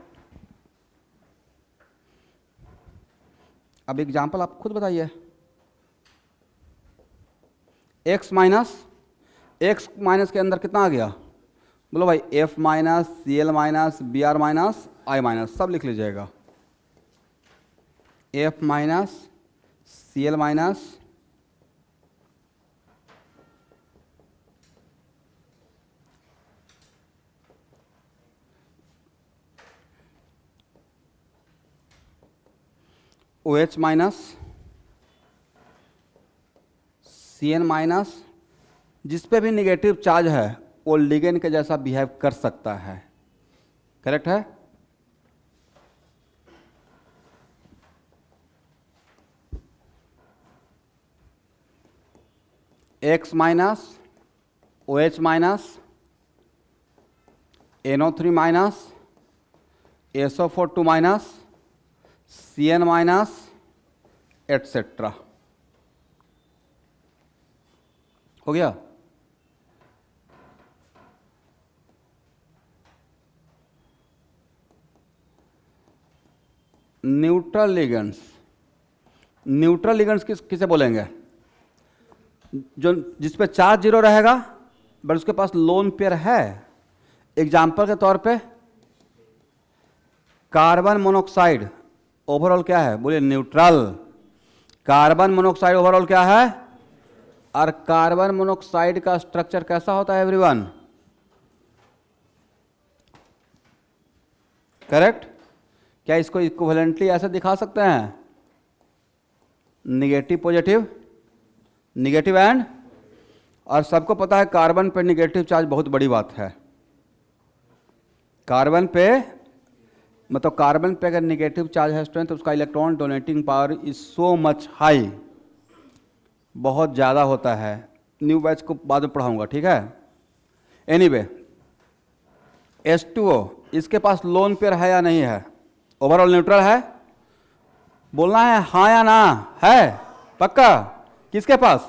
Speaker 1: अब एग्जाम्पल आप खुद बताइए। X माइनस के अंदर कितना आ गया? बोलो भाई, F minus, Cl minus, Br minus, I minus, सब लिख लीजिएगा। F minus, Cl minus, OH minus CN minus, जिस पे भी निगेटिव चार्ज है वो लिगेंड के जैसा बिहेव कर सकता है, करेक्ट है? X minus OH minus NO3 minus SO4 2 minus CN minus etcetera. हो गया? न्यूट्रल लिगेंड्स, न्यूट्रल लिगेंड्स किसे बोलेंगे? जो जिस पे चार्ज जीरो रहेगा बट उसके पास लोन पेयर है। एग्जाम्पल के तौर पे कार्बन मोनोऑक्साइड ओवरऑल क्या है? बोलिए न्यूट्रल। कार्बन मोनोऑक्साइड ओवरऑल क्या है? और कार्बन मोनोऑक्साइड का स्ट्रक्चर कैसा होता है एवरीवन? करेक्ट? क्या इसको इक्विवेलेंटली ऐसे दिखा सकते हैं? निगेटिव पॉजिटिव, निगेटिव एंड, और सबको पता है कार्बन पे निगेटिव चार्ज बहुत बड़ी बात है। कार्बन पे मतलब कार्बन पे अगर निगेटिव चार्ज है स्टूडेंट तो उसका electron donating power is so much high, बहुत ज़्यादा होता है। न्यू बैच को बाद में पढ़ाऊंगा, ठीक है? एनीवे, H2O इसके पास लोन पेयर है या नहीं है? ओवरऑल न्यूट्रल है? बोलना है हाँ या ना? है पक्का? किसके पास?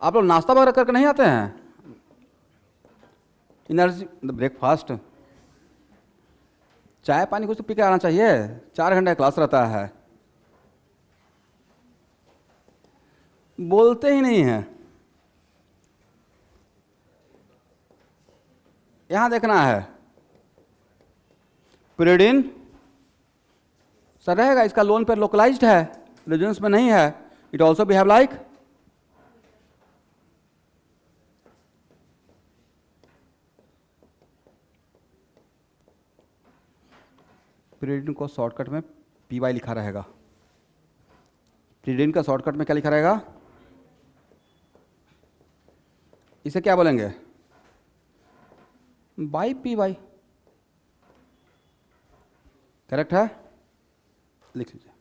Speaker 1: आप लोग नाश्ता वगैरह करके नहीं आते हैं? एनर्जी ब्रेकफास्ट, चाय पानी कुछ तो पी के आना चाहिए, 4 घंटे क्लास रहता है। बोलते ही नहीं है। यहां देखना है pyridine सर रहेगा, इसका लोन पर लोकलाइज्ड है, रेजोनेंस में नहीं है। It also behave like pyridine को शॉर्टकट में PY लिखा रहेगा। pyridine का शॉर्टकट में क्या लिखा रहेगा? इसे क्या बोलेंगे? बाई PY, करेक्ट है? लिख लीजिए।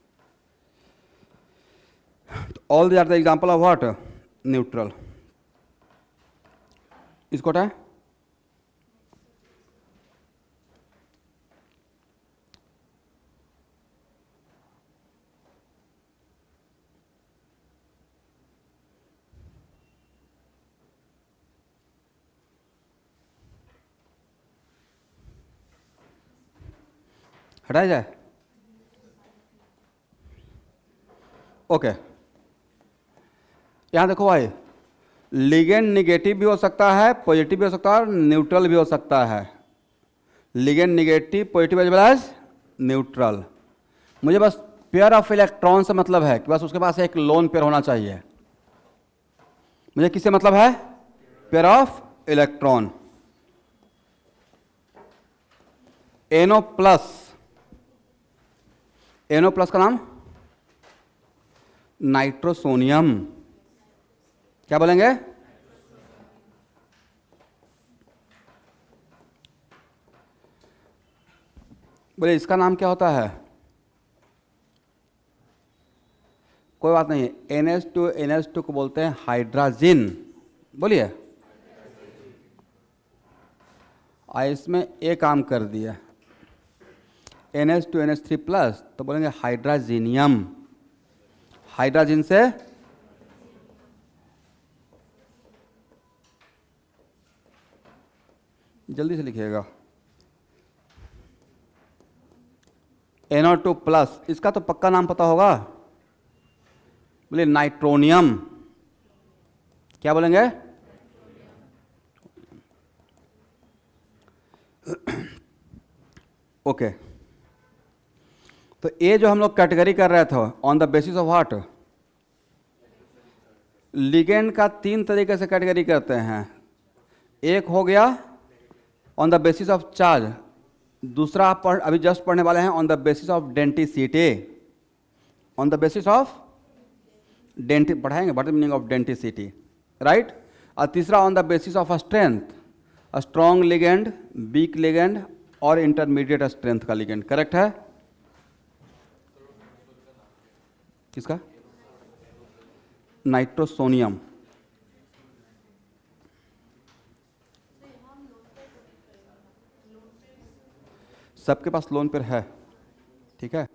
Speaker 1: All these are the example of what? Neutral. इसको हटाए, हटाया जाए। ओके, यहां देखो भाई, लिगेंड निगेटिव भी हो सकता है, पॉजिटिव भी हो सकता है और न्यूट्रल भी हो सकता है। Ligand negative, positive as well as neutral. मुझे बस पेयर ऑफ इलेक्ट्रॉन से मतलब है कि बस उसके पास एक लोन पेयर होना चाहिए। मुझे किससे मतलब है? Pair of electron. NO plus, NO plus का नाम नाइट्रोसोनियम। क्या बोलेंगे? बोले इसका नाम क्या होता है? कोई बात नहीं, NH2 को बोलते हैं हाइड्राजिन। बोलिए, इसमें एक काम कर दिया, NH2 NH3 प्लस, तो बोलेंगे हाइड्राजीनियम। हाइड्राजिन से जल्दी से लिखिएगा, NO2 प्लस, इसका तो पक्का नाम पता होगा। बोले नाइट्रोनियम। क्या बोलेंगे? ओके, तो ये जो हम लोग कैटेगरी कर रहे थे on the basis of what? Ligand का 3 तरीके से कैटेगरी करते हैं। एक हो गया on the basis of charge, दूसरा आप अभी जस्ट पढ़ने वाले हैं on the basis of denticity, on the basis of पढ़ाएंगे what is meaning of denticity, right. और तीसरा on the basis of strength, strong ligand, weak ligand और इंटरमीडिएट स्ट्रेंथ का लिगेंड। करेक्ट है? किसका? नाइट्रोसोनियम। सबके पास लोन पर है, ठीक है,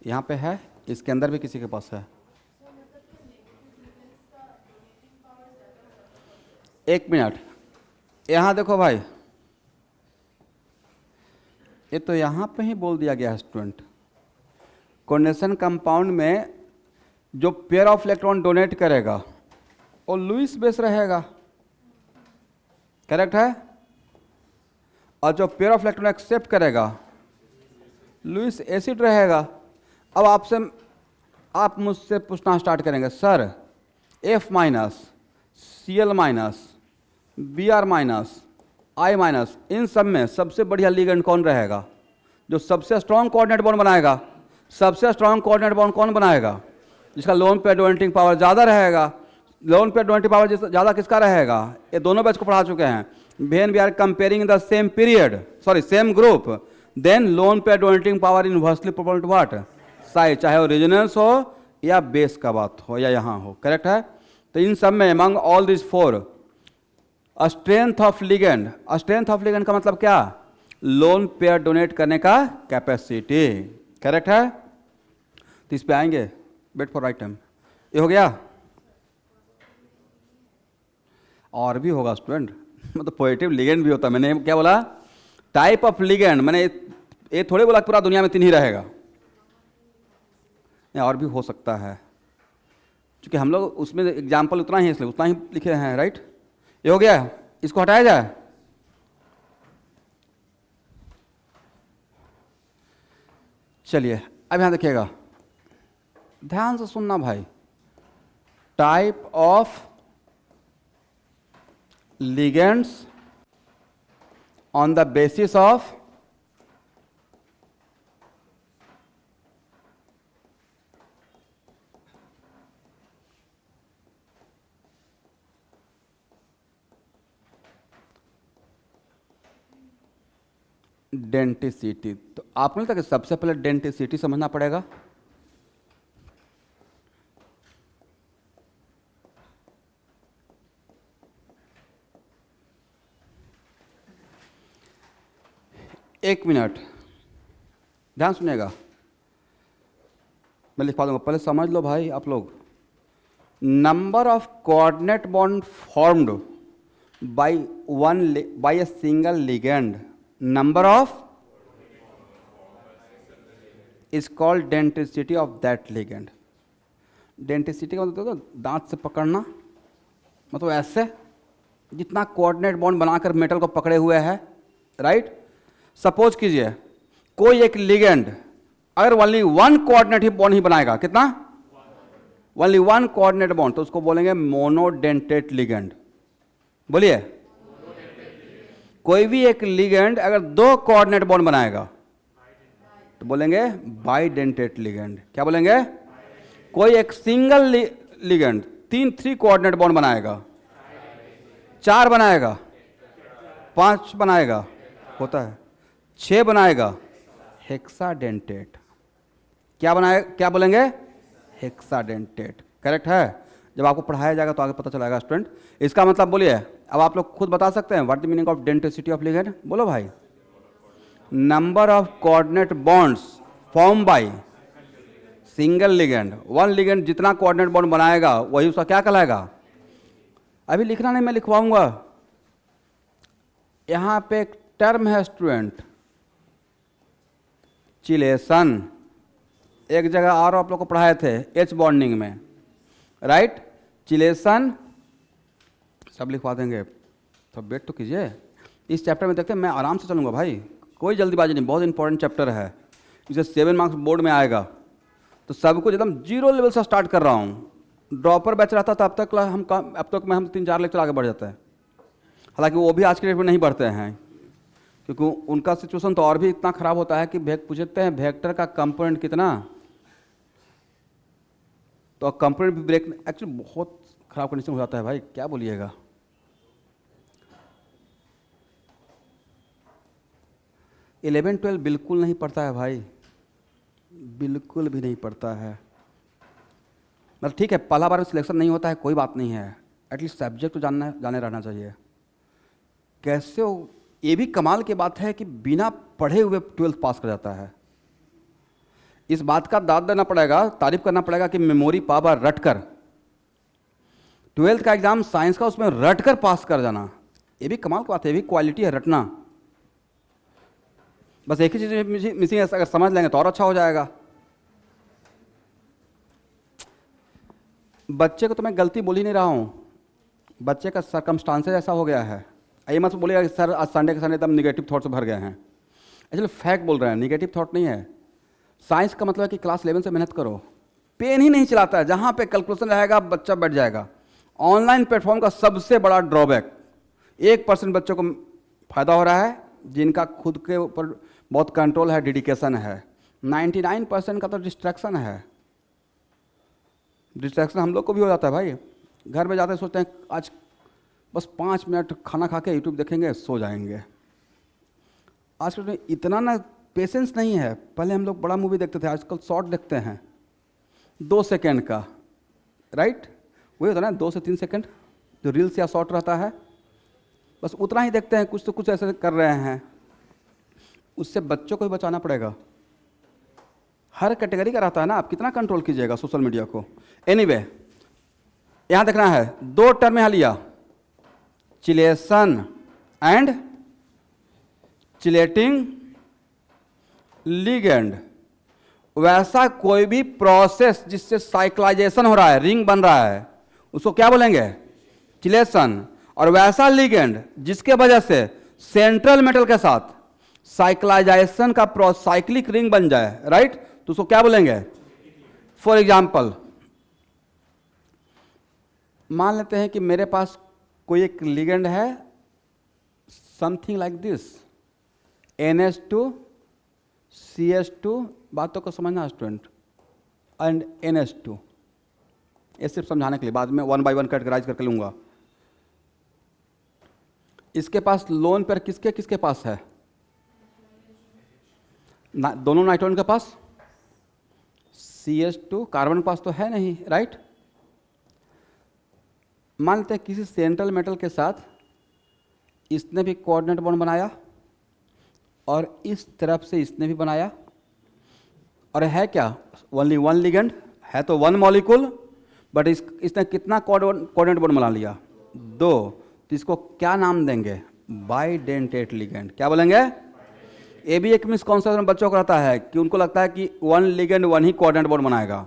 Speaker 1: यहाँ पे है, इसके अंदर भी किसी के पास है। एक मिनट, यहाँ देखो भाई, ये तो यहाँ पे ही बोल दिया गया है स्टूडेंट, कोऑर्डिनेशन कंपाउंड में जो पेयर ऑफ इलेक्ट्रॉन डोनेट करेगा वो लुईस बेस रहेगा। करेक्ट है? और जो पेयर ऑफ इलेक्ट्रॉन एक्सेप्ट करेगा लुईस एसिड रहेगा। अब आप मुझसे पूछना स्टार्ट करेंगे, sir F minus, Cl minus, Br minus, I minus, इन सब में सबसे बढ़िया लिगेंड कौन रहेगा? जो सबसे स्ट्रॉन्ग कोऑर्डिनेट बॉन्ड बनाएगा। सबसे स्ट्रॉन्ग कोऑर्डिनेट बॉन्ड कौन बनाएगा? जिसका लोन पेयर डोनेटिंग पावर ज़्यादा रहेगा। लोन पेयर डोनेटिंग पावर ज़्यादा किसका रहेगा? ये दोनों बैच को पढ़ा चुके हैं। When we are comparing the same period, sorry same group, then lone pair donating power inversely proportional to what? Size, चाहे वो रेजोनेंस हो या बेस का बात हो या यहाँ हो। करेक्ट है? तो इन सब में among all this four strength of ligand, strength of ligand का मतलब क्या? लोन पेयर डोनेट करने का कैपेसिटी। करेक्ट है? तो इस पे आएंगे, वेट फॉर राइट टाइम। ये हो गया, और भी होगा स्टूडेंट, मतलब पॉजिटिव लिगेंड भी होता है। मैंने क्या बोला? टाइप ऑफ लिगेंड, मैंने ये थोड़े बोला पूरा दुनिया में 3 ही रहेगा, और भी हो सकता है, क्योंकि हम लोग उसमें एग्जाम्पल उतना ही, इसलिए उतना ही लिखे हैं, राइट। ये हो गया, इसको हटाया जाए। चलिए अब यहां देखिएगा, ध्यान से सुनना भाई। Type of ligands on the basis of denticity. तो आपको नहीं लगता कि सबसे पहले डेंटिसिटी समझना पड़ेगा? एक मिनट ध्यान सुनिएगा, मैं लिखवा दूंगा, पहले समझ लो भाई आप लोग। Number of coordinate bond formed by a single ligand, number of is called denticity of that ligand। Denticity का मतलब दांत से पकड़ना, मतलब ऐसे जितना कोऑर्डिनेट बॉन्ड बनाकर मेटल को पकड़े हुए है, राइट। सपोज कीजिए कोई एक लिगेंड अगर ओनली 1 कोऑर्डिनेट ही बॉन्ड ही बनाएगा, कितना? ओनली 1 कोऑर्डिनेट बॉन्ड, तो उसको बोलेंगे मोनोडेंटेट लिगेंड। बोलिए, कोई भी एक लिगेंड अगर 2 कोऑर्डिनेट बॉन्ड बनाएगा तो बोलेंगे बाइडेंटेट लिगेंड। क्या बोलेंगे? कोई एक सिंगल लिगेंड 3 कोऑर्डिनेट बॉन्ड बनाएगा, 4 बनाएगा, 5 बनाएगा, होता है 6 बनाएगा, हेक्साडेंटेट। क्या बोलेंगे? हेक्साडेंटेट। करेक्ट है? जब आपको पढ़ाया जाएगा तो आगे पता चलेगा स्टूडेंट। इसका मतलब बोलिए, अब आप लोग खुद बता सकते हैं what the meaning of denticity of ligand? बोलो भाई। Number of coordinate bonds form by single ligand. 1 ligand जितना कोऑर्डिनेट बॉन्ड बनाएगा वही उसका क्या कहलाएगा? अभी लिखना नहीं, मैं लिखवाऊंगा। यहां पे एक टर्म है स्टूडेंट, चिलेशन। एक जगह और आप लोग को पढ़ाए थे एच बॉन्डिंग में, राइट। चिलेशन सब लिखवा देंगे, तो वेट तो कीजिए। इस चैप्टर में देखते हैं, मैं आराम से चलूंगा भाई, कोई जल्दीबाजी नहीं, बहुत इंपॉर्टेंट चैप्टर है। इसे 7 मार्क्स बोर्ड में आएगा, तो सब कुछ एकदम 0 लेवल से स्टार्ट कर रहा हूँ। ड्रॉपर बैच रहता था अब तक मैं 3-4 लेक्चर आगे बढ़ जाते हैं। हालांकि वो भी आज के डेट में नहीं बढ़ते हैं, क्योंकि उनका सिचुएशन तो और भी इतना खराब होता है कि पूछते हैं वेक्टर का कंपोनेंट कितना, तो कंपोनेंट भी ब्रेक एक्चुअली बहुत खराब कंडीशन हो जाता है भाई, क्या बोलिएगा। इलेवन ट्वेल्व बिल्कुल नहीं पढ़ता है भाई, बिल्कुल भी नहीं पढ़ता है। मतलब ठीक है पहला बार में सिलेक्शन नहीं होता है, कोई बात नहीं है, एटलीस्ट सब्जेक्ट तो जाने रहना चाहिए। कैसे हो, ये भी कमाल की बात है कि बिना पढ़े हुए ट्वेल्थ पास कर जाता है। इस बात का दाद देना पड़ेगा, तारीफ करना पड़ेगा कि मेमोरी पावर रट कर ट्वेल्थ का एग्जाम साइंस का उसमें रट कर पास कर जाना, ये भी कमाल की बात है, ये भी क्वालिटी है, रटना। बस एक ही चीज़ मिसिंग है, अगर समझ लेंगे तो और अच्छा हो जाएगा। बच्चे को तो मैं गलती बोल ही नहीं रहा हूँ, बच्चे का सरकमस्टांसेस ऐसा हो गया है। ये मत बोलिएगा कि सर आज संडे के संडे एकदम निगेटिव थॉट से भर गए हैं, एक्चुअली फैक्ट बोल रहे हैं, निगेटिव थॉट नहीं है। साइंस का मतलब है कि क्लास 11 से मेहनत करो, पेन ही नहीं चलाता है, जहाँ पे कैलकुलेशन रहेगा बच्चा बैठ जाएगा। ऑनलाइन प्लेटफॉर्म का सबसे बड़ा ड्रॉबैक 1% बच्चों को फायदा हो रहा है जिनका खुद के ऊपर बहुत कंट्रोल है, डेडिकेशन है। 99% का तो डिस्ट्रैक्शन है। डिस्ट्रैक्शन हम लोग को भी हो जाता है भाई, घर में जाते सोचते हैं आज बस 5 मिनट खाना खा के यूट्यूब देखेंगे सो जाएंगे। आजकल में इतना ना पेशेंस नहीं है, पहले हम लोग बड़ा मूवी देखते थे, आजकल शॉर्ट देखते हैं 2 सेकेंड का, राइट, वही होता है ना 2 से 3 सेकेंड जो रील्स या शॉर्ट रहता है, बस उतना ही देखते हैं, कुछ तो कुछ ऐसे कर रहे हैं। उससे बच्चों को भी बचाना पड़ेगा, हर कैटेगरी का रहता है ना, आप कितना कंट्रोल कीजिएगा सोशल मीडिया को। एनीवे यहाँ देखना है 2 टर्म यहाँ लिया, चिलेशन एंड चिलेटिंग लिगेंड। वैसा कोई भी प्रोसेस जिससे साइक्लाइजेशन हो रहा है, रिंग बन रहा है, उसको क्या बोलेंगे, चिलेशन। और वैसा लिगेंड जिसके वजह से सेंट्रल मेटल के साथ साइक्लाइजेशन का साइक्लिक रिंग बन जाए, राइट, तो उसको क्या बोलेंगे। फॉर एग्जाम्पल मान लेते हैं कि मेरे पास कोई एक लिगेंड है, something like this, NH2 CH2, बातों को समझना स्टूडेंट, एंड NH2, ये सिर्फ समझाने के लिए, बाद में 1 बाय 1 कैटेगराइज करके लूंगा। इसके पास लोन पर किसके किसके पास है, दोनों नाइट्रोजन के पास, CH2 कार्बन के पास तो है नहीं, राइट। मान लेते हैं किसी सेंट्रल मेटल के साथ इसने भी कोऑर्डिनेट बॉन्ड बनाया और इस तरफ से इसने भी बनाया, और है क्या, ओनली 1 लिगेंड है, तो 1 मॉलिक्यूल, बट इसने कितना कोऑर्डिनेट बॉन्ड बना लिया, 2, तो इसको क्या नाम देंगे, बाइडेंटेट लिगेंड। क्या बोलेंगे। ये भी एक मिसकॉन्सेप्शन बच्चों को रहता है कि उनको लगता है कि 1 लिगेंड 1 ही कोऑर्डिनेट बॉन्ड बनाएगा।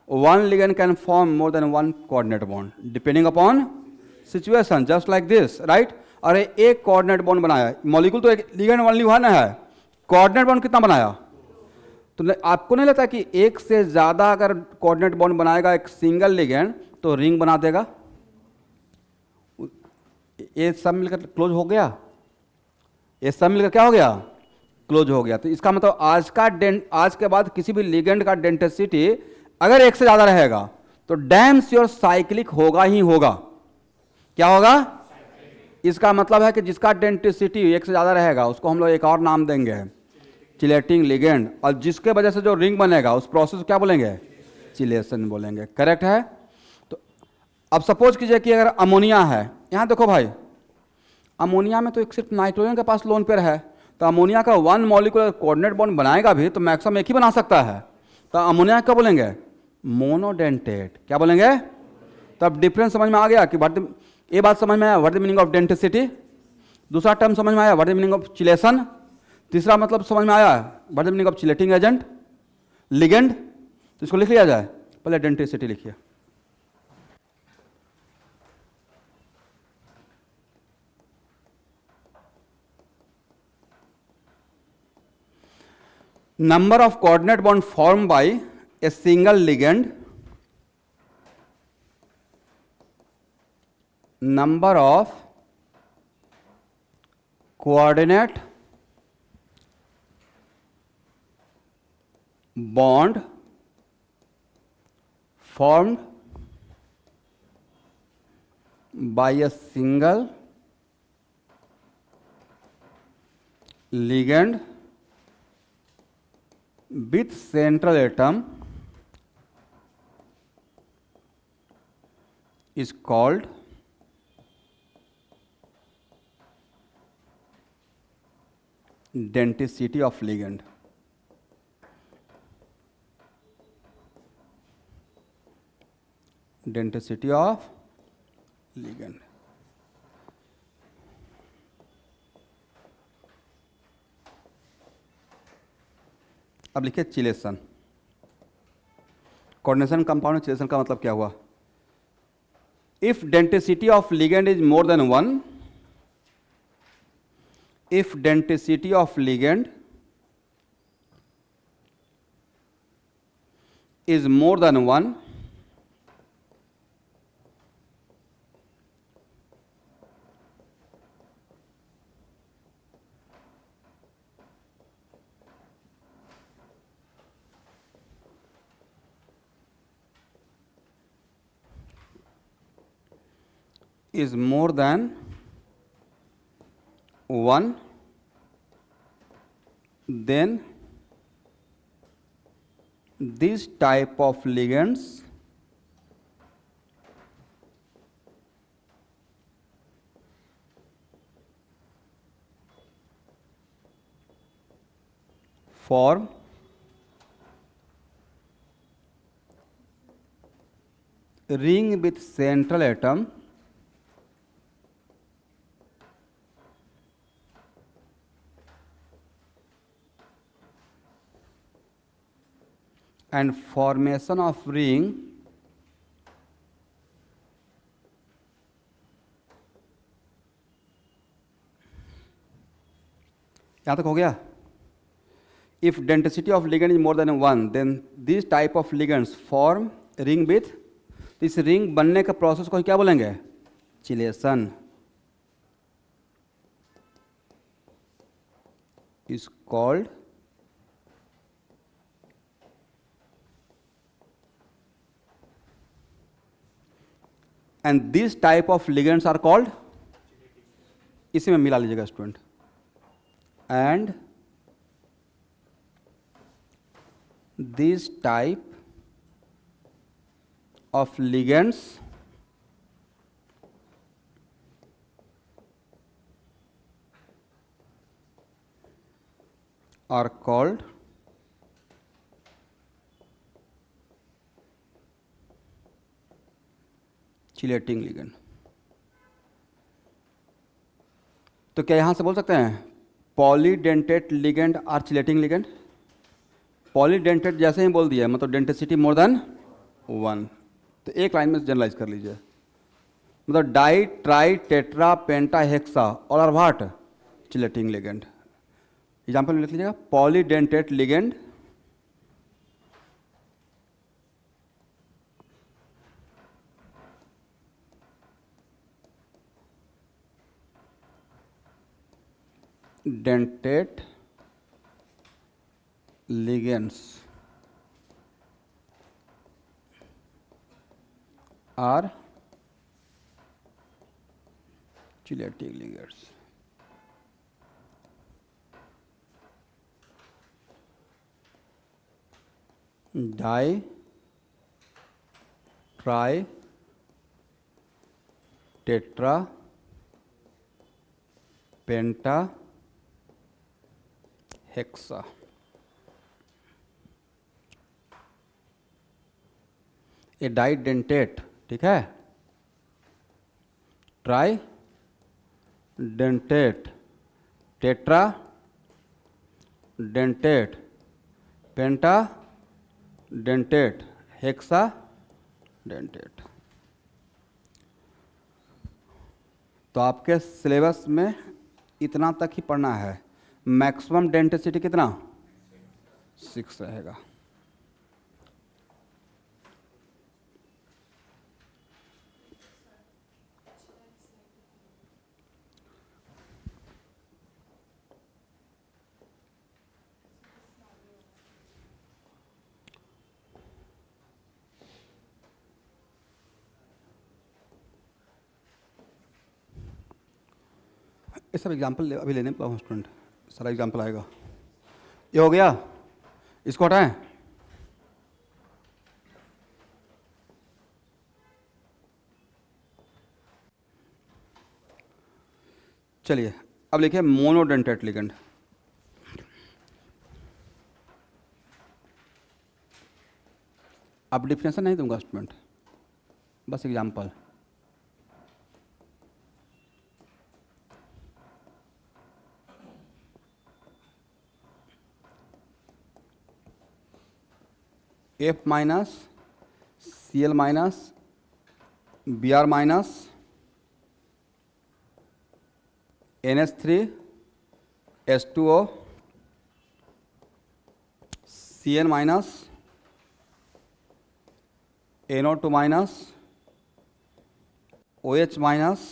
Speaker 1: 1 ligand can form more than 1 coordinate bond depending upon situation, just like this, right. और एक कोऑर्डिनेट बॉन्ड बनाया, मॉलिक्यूल तो एक लिगेंड ओनली 1 है, कोऑर्डिनेट बॉन्ड कितना बनाया। तो आपको नहीं लगता कि एक से ज़्यादा अगर कोऑर्डिनेट बॉन्ड बनाएगा एक सिंगल लिगेंड तो रिंग बना देगा। ये सब मिलकर क्लोज हो गया, ये सब मिलकर क्या हो गया, क्लोज हो गया। तो इसका मतलब आज के बाद किसी भी लिगेंड का डेंसिटी अगर 1 से ज़्यादा रहेगा तो डैम श्योर साइक्लिक होगा ही होगा। क्या होगा, इसका मतलब है कि जिसका डेंसिटी 1 से ज़्यादा रहेगा उसको हम लोग एक और नाम देंगे, चिलेटिंग लिगेंड, और जिसके वजह से जो रिंग बनेगा उस प्रोसेस को क्या बोलेंगे, चिलेशन बोलेंगे। करेक्ट है। तो अब सपोज कीजिए कि अगर अमोनिया है, यहाँ देखो भाई, अमोनिया में तो एक सिर्फ नाइट्रोजन के पास लोन पेयर है, तो अमोनिया का 1 मॉलिक्यूलर कोऑर्डिनेट बॉन्ड बनाएगा भी तो मैक्सिमम एक ही बना सकता है, तो अमोनिया क्या बोलेंगे, मोनोडेंटेट। क्या बोलेंगे। तब डिफरेंस समझ में आ गया कि ये बात समझ में आया, what the meaning of density. दूसरा टर्म समझ में आया, what the meaning of chelation. तीसरा मतलब समझ में आया, what the meaning of chelating agent, ligand. तो इसको लिख लिया जाए, पहले डेंसिटी लिखिए। Number of coordinate bond formed by a single ligand, number of coordinate bond formed by a single ligand with central atom is called denticity of ligand. Denticity of ligand. अब लिखिए chelation. Coordination compound में chelation का मतलब क्या हुआ? If denticity of ligand is more than 1, if denticity of ligand is more than 1, is more than 1, then this type of ligands form ring with central atom and formation of ring यहाँ तक हो गया. If denticity of ligand is more than 1, then these type of ligands form ring with. इस ring बनने का process को क्या बोलेंगे? Chelation. is called and these type of ligands are called, इसी में मिला लीजिएगा student, and this type of ligands are called chelating ligand. तो क्या यहां से बोल सकते हैं पॉलीडेंटेट लिगेंड और चिलेटिंग लिगेंड? पॉलीडेंटेट जैसे ही बोल दिया मतलब डेंटिसिटी मोर देन 1, तो एक लाइन में जनरलाइज कर लीजिए. मतलब di tri tetra penta hexa और are what? Chelating ligand. Example लिख लीजिएगा polydentate ligand dentate ligands are chelating ligands. Di, tri, tetra, penta, hexa. A di dentate, ठीक है, tri dentate, tetra dentate, penta dentate, hexa dentate. तो आपके syllabus में इतना तक ही पढ़ना है. मैक्सिमम डेंटिसिटी कितना? 6 रहेगा. ये सब एग्जाम्पल अभी लेने पाऊँ स्टूडेंट, सारा एग्जाम्पल आएगा। ये हो गया, इसको हटाएं। चलिए अब लिखिए मोनोडेंटेट लिगेंड। अब डिफिनेशन नहीं दूंगा स्टूडेंट, बस example. F minus C L minus B R minus NH3 H2O Cn minus NO2 minus OH minus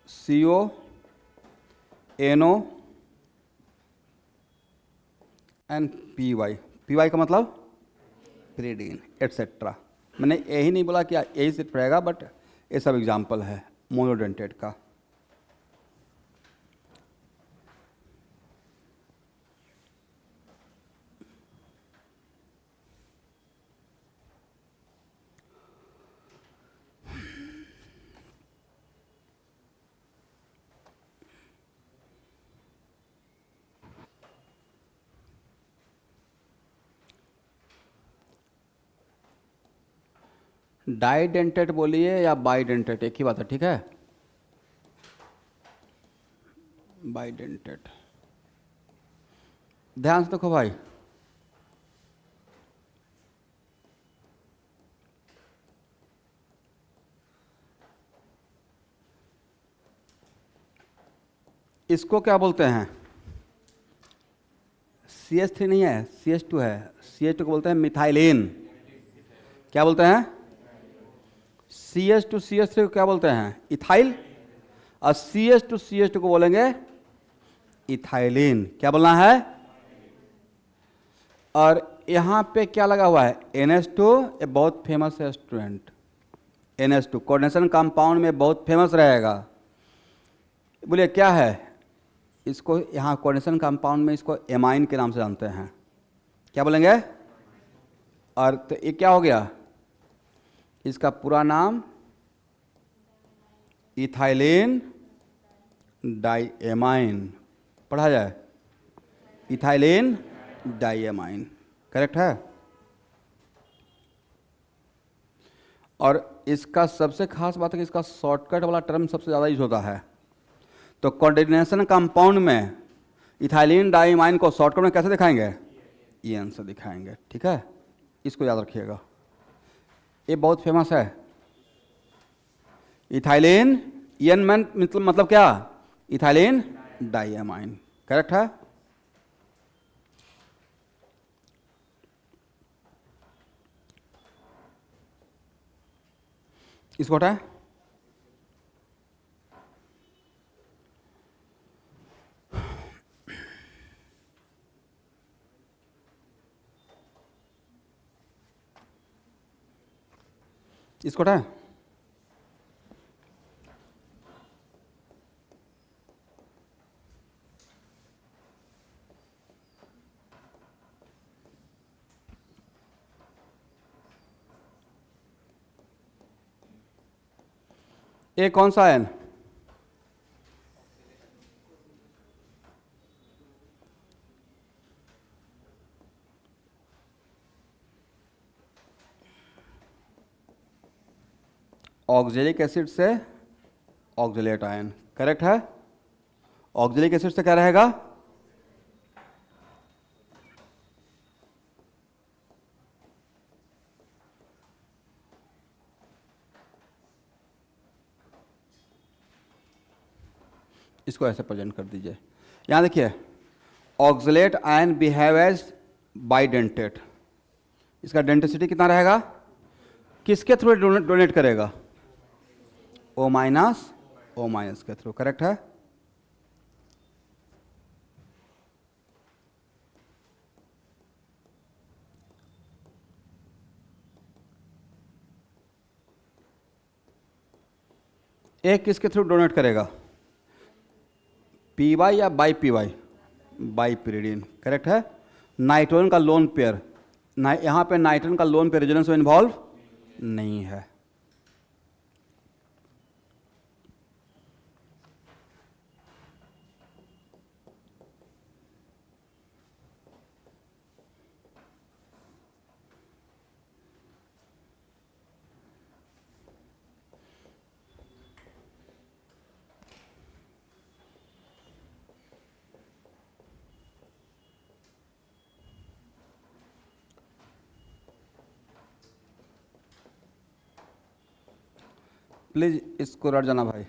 Speaker 1: CO NO and PY का मतलब प्रीडीन एटसेट्रा। मैंने यही नहीं बोला कि यही सिर्फ रहेगा, बट ये सब एग्जाम्पल है मोनोडेंटेट का। डाइडेंटेट बोलिए या बाइडेंटेट, एक ही बात है, ठीक है। बाइडेंटेट, ध्यान से देखो भाई, इसको क्या बोलते हैं? CH3 नहीं है, CH2 है। CH2 को बोलते हैं मिथाइलेन। क्या बोलते हैं? CH2 CH3 को क्या बोलते हैं? इथाइल। और CH2 CH2 को बोलेंगे इथाइलिन। क्या बोलना है? और यहां पे क्या लगा हुआ है? NH2, ये बहुत फेमस है स्टूडेंट। NH2 कोऑर्डिनेशन कंपाउंड में बहुत फेमस रहेगा। बोलिए क्या है इसको? यहाँ कोऑर्डिनेशन कंपाउंड में इसको एमाइन के नाम से जानते हैं। क्या बोलेंगे? और तो ये क्या हो गया? इसका पूरा नाम इथाइलिन डाइएमाइन पढ़ा जाए। इथाइलिन डाइएमाइन, करेक्ट है। और इसका सबसे खास बात है कि इसका शॉर्टकट वाला टर्म सबसे ज़्यादा यूज होता है। तो कोऑर्डिनेशन कंपाउंड में इथाइलिन डाइएमाइन को शॉर्टकट में कैसे दिखाएंगे? EN से दिखाएंगे, ठीक है। इसको याद रखिएगा, ये बहुत फेमस है। इथाइलिन EN मतलब क्या? इथाइलिन डाइएमाइन, करेक्ट है। इसको हटाए। इसको हटाए। ये कौन सा है? ऑक्जेलिक एसिड से ऑक्जेलेट आयन, करेक्ट है। ऑक्जेलिक एसिड से क्या रहेगा? इसको ऐसे प्रेजेंट कर दीजिए। यहां देखिए, oxalate ion behave as bidentate. इसका डेंसिटी कितना रहेगा? किसके थ्रू डोनेट करेगा? O माइनस के थ्रू, करेक्ट है। एक किसके थ्रू डोनेट करेगा, पी वाई या bi P Y, bi pyridine, correct है। नाइट्रोजन का लोन पेयर, यहाँ पे नाइट्रोजन का लोन पेयर रेजोनेंस में इन्वॉल्व नहीं है। प्लीज इसको रट जाना भाई,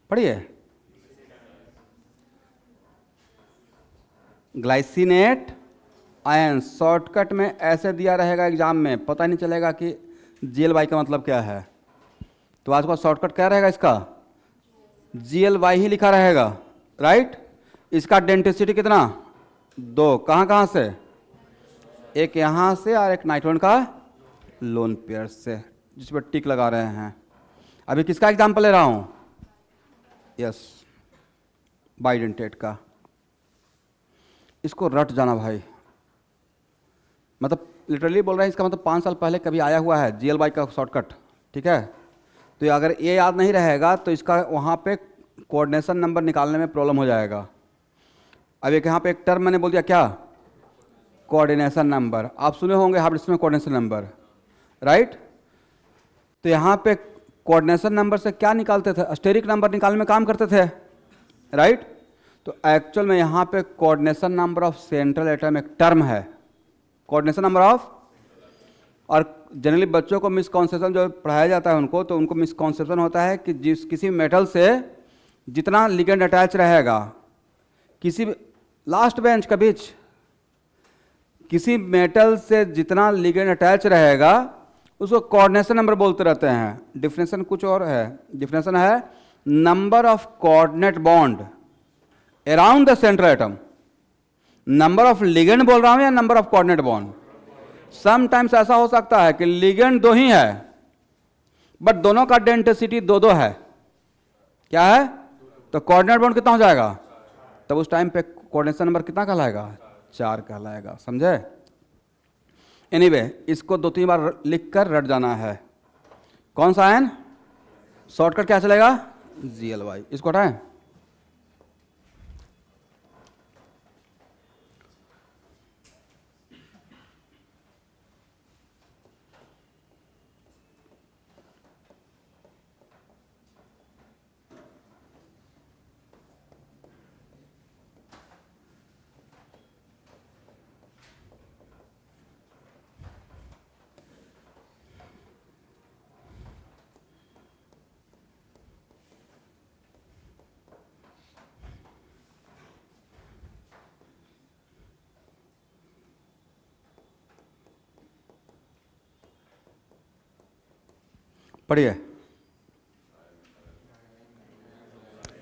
Speaker 1: पढ़िए। ग्लाइसिनेट आयन शॉर्टकट में ऐसे दिया रहेगा एग्जाम में, पता नहीं चलेगा कि GLY का मतलब क्या है। तो आज का शॉर्टकट क्या रहेगा इसका, GLY ही लिखा रहेगा, राइट। इसका डेंसिटी कितना, 2, कहाँ कहाँ से, एक यहाँ से और एक नाइट्रोजन का लोन पेयर से, जिस पर टिक लगा रहे हैं। अभी किसका एग्जाम्पल ले रहा हूँ, यस, बाइडेंटेट का। इसको रट जाना भाई, मतलब लिटरली बोल रहे हैं, इसका मतलब 5 साल पहले कभी आया हुआ है GLY का शॉर्टकट, ठीक है। तो अगर ये याद नहीं रहेगा तो इसका वहाँ पे कोऑर्डिनेशन नंबर निकालने में प्रॉब्लम हो जाएगा। अब एक यहाँ पे एक टर्म मैंने बोल दिया क्या, कोऑर्डिनेशन नंबर, आप सुने होंगे हार्ड में कोऑर्डिनेशन नंबर, राइट। तो यहाँ पे कोऑर्डिनेशन नंबर से क्या निकालते थे, स्टेरिक नंबर निकालने में काम करते थे, राइट। तो एक्चुअल में यहाँ पे coordination number of central atom एक टर्म है, कोऑर्डिनेशन नंबर ऑफ। और जनरली बच्चों को मिसकॉन्सेप्शन जो पढ़ाया जाता है उनको, तो उनको मिसकॉन्सेप्शन होता है कि जिस किसी मेटल से जितना लिगेंड अटैच रहेगा, किसी लास्ट बेंच का बीच, किसी मेटल से जितना लिगेंड अटैच रहेगा उसको कोऑर्डिनेशन नंबर बोलते रहते हैं। डिफिनेशन कुछ और है, डिफिनेशन है number of coordinate bond around the central atom. Number of ligand बोल रहा हूं या number of coordinate bond. Sometimes ऐसा हो सकता है कि लिगेंड 2 ही है बट दोनों का डेंसिटी 2-2 है, क्या है, तो कोऑर्डिनेट बॉन्ड कितना हो जाएगा, तब उस टाइम पे कोऑर्डिनेशन नंबर कितना कहलाएगा, 4 कहलाएगा, समझे। एनीवे, इसको 2-3 बार लिखकर रट जाना है। कौन सा आयन, शॉर्टकट क्या चलेगा, GLY। इसको हटाएं, पढ़िए।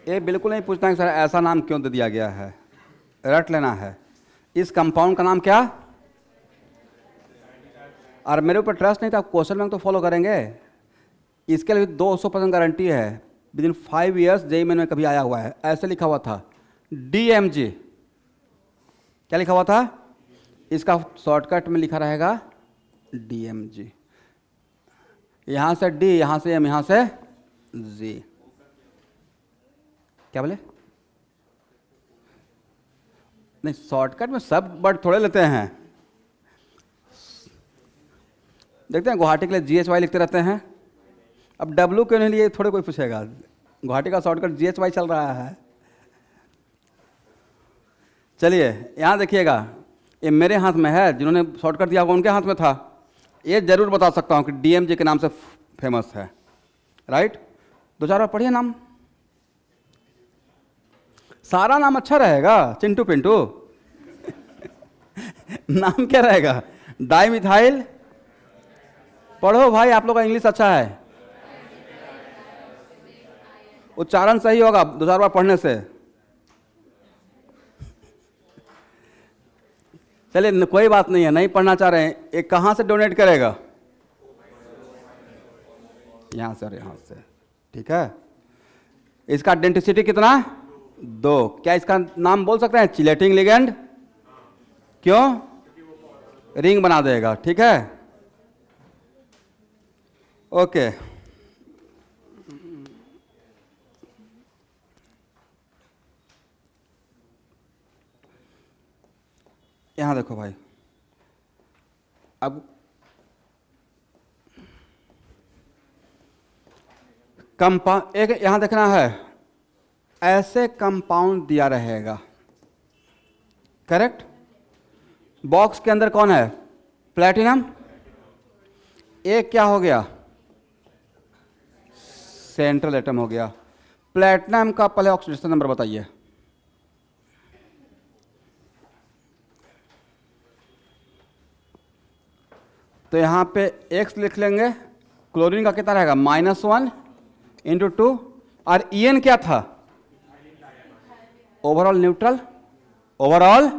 Speaker 1: ये बिल्कुल नहीं पूछना है सर ऐसा नाम क्यों दे दिया गया है, रट लेना है। इस कंपाउंड का नाम क्या, और मेरे ऊपर ट्रस्ट नहीं था, क्वेश्चन बैंक तो फॉलो करेंगे। इसके लिए 200% गारंटी है, विद इन 5 years जेईई में कभी आया हुआ है। ऐसे लिखा हुआ था DMG, क्या लिखा हुआ था, इसका शॉर्टकट में लिखा रहेगा DMG। यहां से D, यहां से M, यहां से G। क्या बोले, नहीं शॉर्टकट में सब वर्ड थोड़े लेते हैं। देखते हैं गुवाहाटी के लिए GHY लिखते रहते हैं, अब W क्यों नहीं लिए थोड़े कोई पूछेगा, गुवाहाटी का शॉर्टकट GHY चल रहा है। चलिए यहां देखिएगा, ये मेरे हाथ में है, जिन्होंने शॉर्टकट दिया होगा उनके हाथ में था। ये जरूर बता सकता हूं कि DMG के नाम से फेमस है, राइट। 2-4 बार पढ़िए नाम, सारा नाम अच्छा रहेगा, चिंटू पिंटू नाम क्या रहेगा, डाइमिथाइल, पढ़ो भाई, आप लोग का इंग्लिश अच्छा है, उच्चारण सही होगा 2-4 बार पढ़ने से। चलिए कोई बात नहीं है, नहीं पढ़ना चाह रहे हैं, ये कहाँ से डोनेट करेगा, यहाँ से और यहाँ से, ठीक है। इसका डेंसिटी कितना? 2। क्या इसका नाम बोल सकते हैं चिलेटिंग लिगेंड? क्यों? रिंग बना देगा, ठीक है। ओके, यहां देखो भाई, अब कंपाउंड एक यहां देखना है, ऐसे कंपाउंड दिया रहेगा, करेक्ट। बॉक्स के अंदर कौन है? प्लेटिनम। एक क्या हो गया? सेंट्रल एटम हो गया। प्लेटिनम का पहले ऑक्सीडेशन नंबर बताइए। तो यहां पे x लिख लेंगे। क्लोरीन का कितना रहेगा? -1 × 2। और En क्या था? Overall neutral. ओवरऑल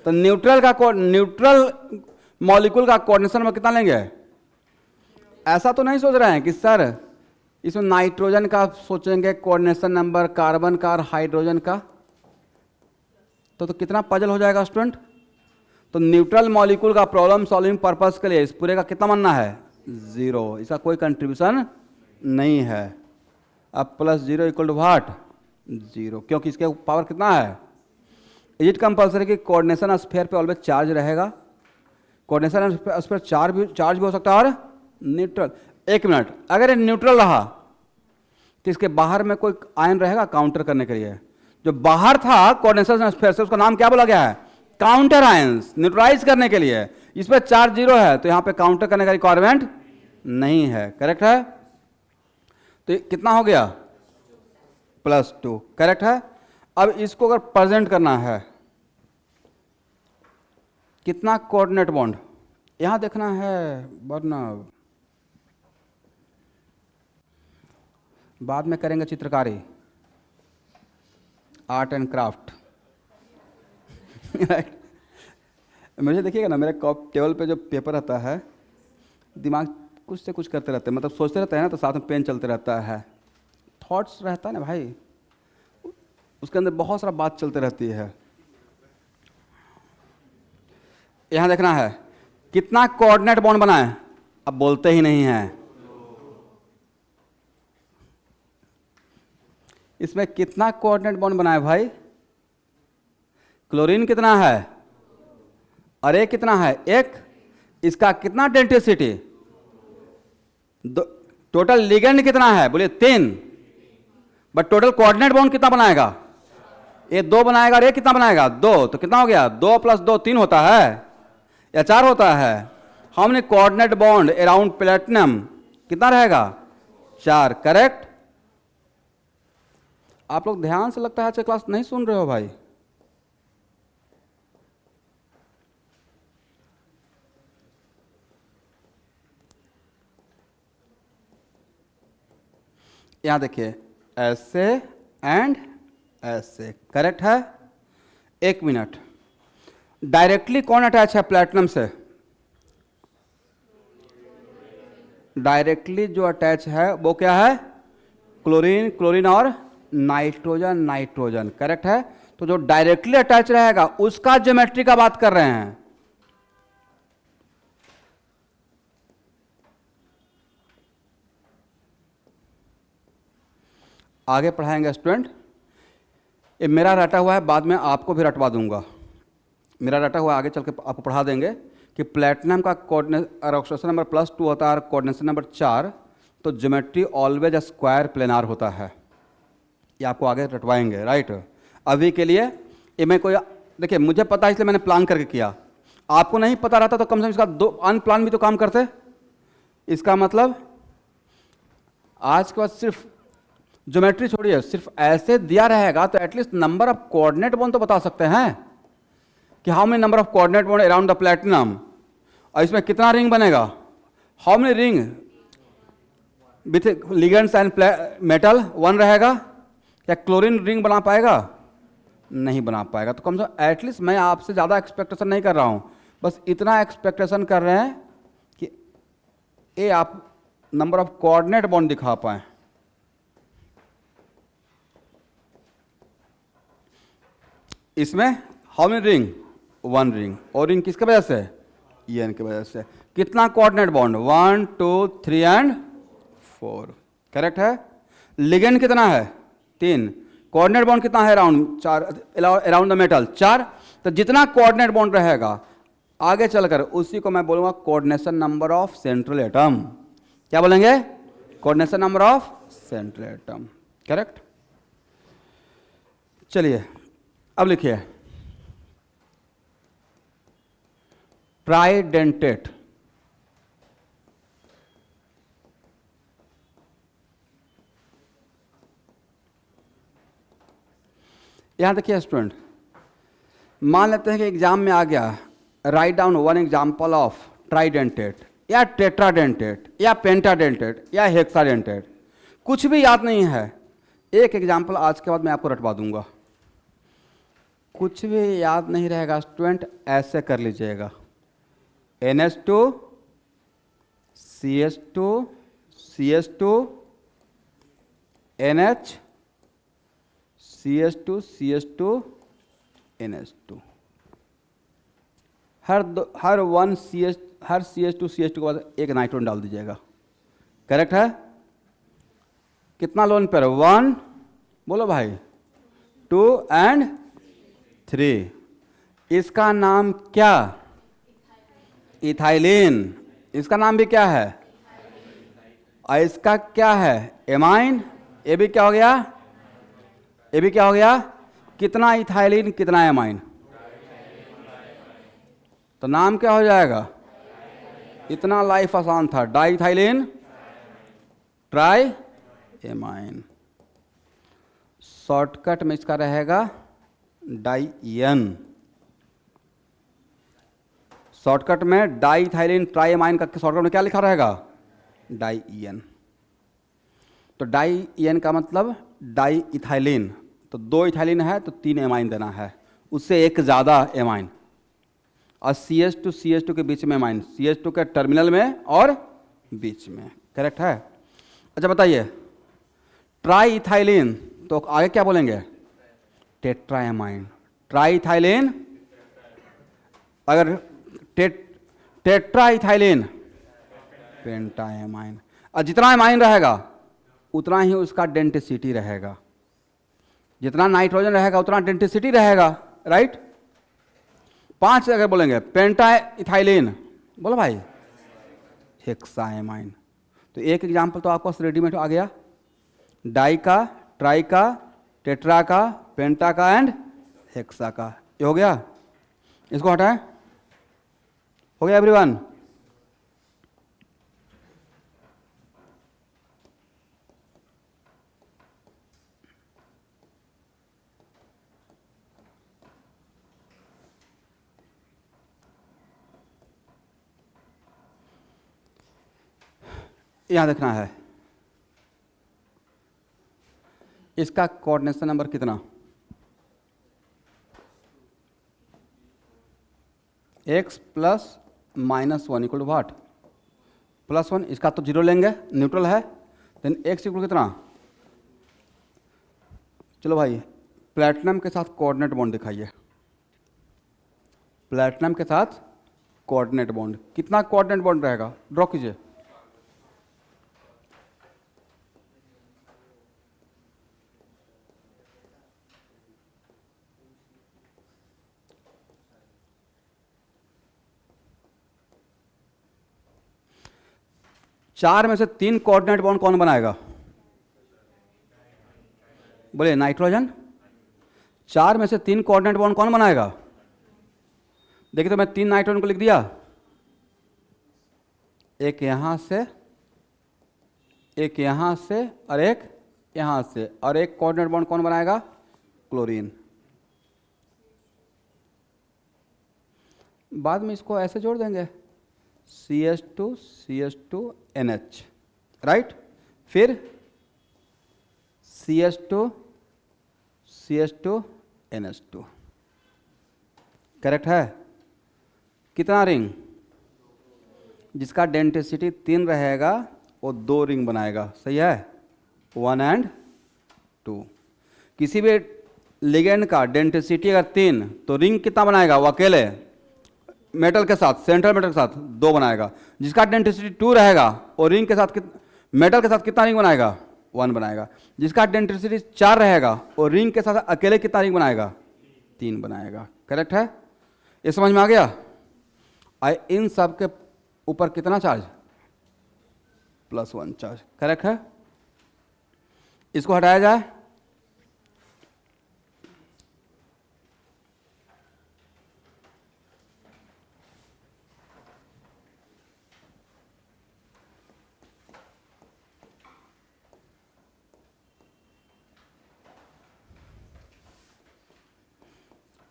Speaker 1: तो न्यूट्रल मॉलिक्यूल का कोऑर्डिनेशन में कितना लेंगे? ऐसा तो नहीं सोच रहे हैं कि सर इसमें नाइट्रोजन का सोचेंगे कोऑर्डिनेशन नंबर, कार्बन का और हाइड्रोजन का, तो कितना पजल हो जाएगा स्टूडेंट। तो न्यूट्रल मॉलिक्यूल का प्रॉब्लम सॉल्विंग पर्पस के लिए इस पूरे का कितना मानना है? 0। इसका कोई कंट्रीब्यूशन नहीं है। अब +0 = व्हाट? 0, क्योंकि इसके पावर कितना है? इज इट कंपल्सरी कि कोऑर्डिनेशन स्फीयर पे ऑलवेज चार्ज रहेगा? कोऑर्डिनेशन स्फीयर चार्ज भी हो सकता है और न्यूट्रल। एक मिनट, अगर ये न्यूट्रल रहा तो इसके बाहर में कोई आयन रहेगा काउंटर करने के लिए? जो बाहर था कोऑर्डिनेशन स्फीयर से, उसका नाम क्या बोला गया है? काउंटर आयंस, न्यूट्रलाइज करने के लिए। इस पर चार्ज 0 है, तो यहां पे काउंटर करने का रिक्वायरमेंट नहीं है, करेक्ट है। तो कितना हो गया? +2, करेक्ट है। अब इसको अगर प्रेजेंट करना है, कितना कोऑर्डिनेट बॉन्ड यहां देखना है, वरना बाद में करेंगे चित्रकारी, आर्ट एंड क्राफ्ट। मुझे देखिएगा ना, मेरे टेबल पे जो पेपर रहता है, दिमाग कुछ से कुछ करते रहते हैं, मतलब सोचते रहते हैं ना, तो साथ में पेन चलते रहता है, थॉट्स रहता है ना भाई, उसके अंदर बहुत सारा बात चलते रहती है। यहां देखना है कितना कोऑर्डिनेट बॉन्ड बना है। अब बोलते ही नहीं है। इसमें कितना कोऑर्डिनेट बॉन्ड बना है भाई? क्लोरीन कितना है और एक कितना है? एक। इसका कितना डेंसिटी? टोटल लिगेंड कितना है? बोलिए 3। बट टोटल कोऑर्डिनेट बॉन्ड कितना बनाएगा? ये 2 बनाएगा और ये कितना बनाएगा? 2। तो कितना हो गया? 2 + 2 3 होता है या 4 होता है? हमने कोऑर्डिनेट बॉन्ड अराउंड प्लेटिनम कितना रहेगा? 4, करेक्ट। आप लोग ध्यान से लगता है आज क्लास नहीं सुन रहे हो भाई। यहां देखिए, ऐसे एंड ऐसे, करेक्ट है। 1 मिनट, डायरेक्टली कौन अटैच है प्लैटिनम से? डायरेक्टली जो अटैच है वो क्या है? क्लोरीन, क्लोरीन और नाइट्रोजन, नाइट्रोजन, करेक्ट है। तो जो डायरेक्टली अटैच रहेगा उसका ज्योमेट्री का बात कर रहे हैं। आगे पढ़ाएंगे स्टूडेंट। ये मेरा रटा हुआ है, बाद में आपको भी रटवा दूंगा। मेरा रटा हुआ आगे चल के आपको पढ़ा देंगे कि प्लेटिनम का ऑक्सीडेशन नंबर +2 होता है और कोऑर्डिनेशन नंबर 4, तो ज्योमेट्री ऑलवेज स्क्वायर प्लेनार होता है। ये आपको आगे रटवाएंगे, राइट। अभी के लिए ये मैं कोई, देखिए मुझे पता है इसलिए मैंने प्लान करके किया। आपको नहीं पता रहता तो कम से कम इसका 2 अनप्लान भी तो काम करते। इसका मतलब आज के बाद सिर्फ ज्योमेट्री छोड़िए, सिर्फ ऐसे दिया रहेगा तो at least number of coordinate bond तो बता सकते हैं कि how many number of coordinate bond around the platinum, और इसमें कितना रिंग बनेगा, how many ring with ligands and metal 1 रहेगा। क्या क्लोरीन रिंग बना पाएगा? नहीं बना पाएगा। तो कम से कम एटलीस्ट मैं आपसे ज़्यादा एक्सपेक्टेशन नहीं कर रहा हूँ, बस इतना एक्सपेक्टेशन कर रहे हैं कि ये आप नंबर ऑफ कोऑर्डिनेट बॉन्ड दिखा पाए। इसमें हाउ मेनी रिंग, 1 रिंग, और रिंग किसके वजह से, एन की वजह से। कितना कोऑर्डिनेट बॉन्ड, 1 2 3 एंड 4, करेक्ट है। लिगेंड कितना है, 3। कोऑर्डिनेट बॉन्ड कितना है, अराउंड 4, अराउंड द मेटल 4। तो जितना कोऑर्डिनेट बॉन्ड रहेगा आगे चलकर उसी को मैं बोलूंगा coordination number of central atom. क्या बोलेंगे, coordination number of central atom, correct. चलिए अब लिखिए ट्राइडेंटेट। यहां देखिए स्टूडेंट, मान लेते हैं कि एग्जाम में आ गया write down 1 example of tridentate या टेट्राडेंटेट या पेंटाडेंटेट या हेक्साडेंटेट, कुछ भी याद नहीं है, एक एग्जाम्पल आज के बाद मैं आपको रटवा दूंगा। कुछ भी याद नहीं रहेगा स्टूडेंट, ऐसे कर लीजिएगा, NH2 CH2 CH2 NH CH2 CH2 NH2, हर CH2 CH2 के बाद एक नाइट्रोजन डाल दीजिएगा, करेक्ट है। कितना लोन पर, 1, बोलो भाई, 2 एंड 3। इसका नाम क्या, इथाइलिन। इसका नाम भी क्या है, और इसका क्या है, एमाइन। ये भी क्या हो गया, ये भी क्या हो गया, कितना इथाइलिन कितना एमाइन, तो नाम क्या हो जाएगा, इतना लाइफ आसान था, di ethylene tri amine. Shortcut में इसका रहेगा डाइएन। शॉर्टकट में डाई इथाइलिन ट्राइएमाइन का शॉर्टकट में क्या लिखा रहेगा, डाइएन। तो डाइएन का मतलब डाई इथाइलिन, तो 2 इथाइलिन है तो 3 एमाइन देना है, उससे एक ज़्यादा एमाइन, और CH2 CH2 के बीच में एमाइन, CH2 के टर्मिनल में और बीच में, करेक्ट है। अच्छा बताइए, ट्राई इथाइलिन तो आगे क्या बोलेंगे, टेट्राएमाइन। ट्राई इथाइलिन, अगर टेट्रा इथाइलिन पेंटाएमाइन, और जितना एमाइन रहेगा उतना ही उसका डेंसिटी रहेगा, जितना नाइट्रोजन रहेगा उतना डेंसिटी रहेगा, राइट। 5 अगर बोलेंगे पेंटा इथाइलिन, बोलो भाई, हेक्साएमाइन। तो एक एग्जाम्पल तो आपको रेडीमेड आ गया, डाई का, ट्राई का, टेट्रा का, पेंटा का एंड हेक्सा का, ये हो गया। इसको हटाएं, हो गया एवरीवन। यहां देखना है इसका कोऑर्डिनेशन नंबर कितना, x plus minus 1 equal to what, +1। इसका तो 0 लेंगे, न्यूट्रल है, देन x इक्वल कितना। चलो भाई, प्लैटिनम के साथ कोऑर्डिनेट बॉन्ड दिखाइए, प्लैटिनम के साथ कोऑर्डिनेट बॉन्ड, कितना कोऑर्डिनेट बॉन्ड रहेगा, ड्रॉ कीजिए। चार में से 3 कोऑर्डिनेट बॉन्ड कौन बनाएगा, बोले नाइट्रोजन। 4 में से 3 कोऑर्डिनेट बॉन्ड कौन बनाएगा, देखिए तो मैं 3 नाइट्रोजन को लिख दिया, एक यहां से, एक यहां से और एक यहां से, और एक कोऑर्डिनेट बॉन्ड कौन बनाएगा, क्लोरीन। बाद में इसको ऐसे जोड़ देंगे, CH2 CH2 NH, राइट। फिर CH2 CH2 NH2, करेक्ट है। कितना रिंग, जिसका डेंसिटी 3 रहेगा वो 2 रिंग बनाएगा, सही है, 1 एंड 2। किसी भी लिगेंड का डेंसिटी अगर 3 तो रिंग कितना बनाएगा, वो अकेले मेटल के साथ, सेंट्रल मेटल के साथ 2 बनाएगा। जिसका डेंसिटी 2 रहेगा वो रिंग के साथ मेटल के साथ कितना रिंग बनाएगा, 1 बनाएगा। जिसका डेंसिटी 4 रहेगा वो रिंग के साथ अकेले कितना रिंग बनाएगा, 3 बनाएगा। करेक्ट है, ये समझ में आ गया। इन सब के ऊपर कितना चार्ज, +1 चार्ज। करेक्ट है, इसको हटाया जाए,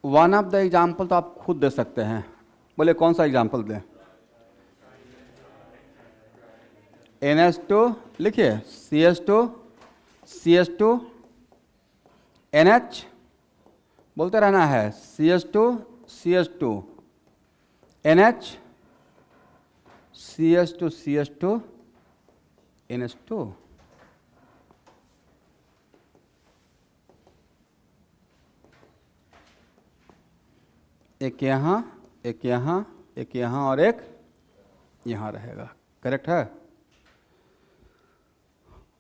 Speaker 1: वन ऑफ द एग्जाम्पल तो आप खुद दे सकते हैं, बोले कौन सा एग्जाम्पल दें। NH2 लिखिए, CH2, CH2, NH बोलते रहना है, CH2, CH2, NH, CH2, CH2, NH2। एक यहाँ, एक यहाँ, एक यहाँ और एक यहाँ रहेगा। करेक्ट है,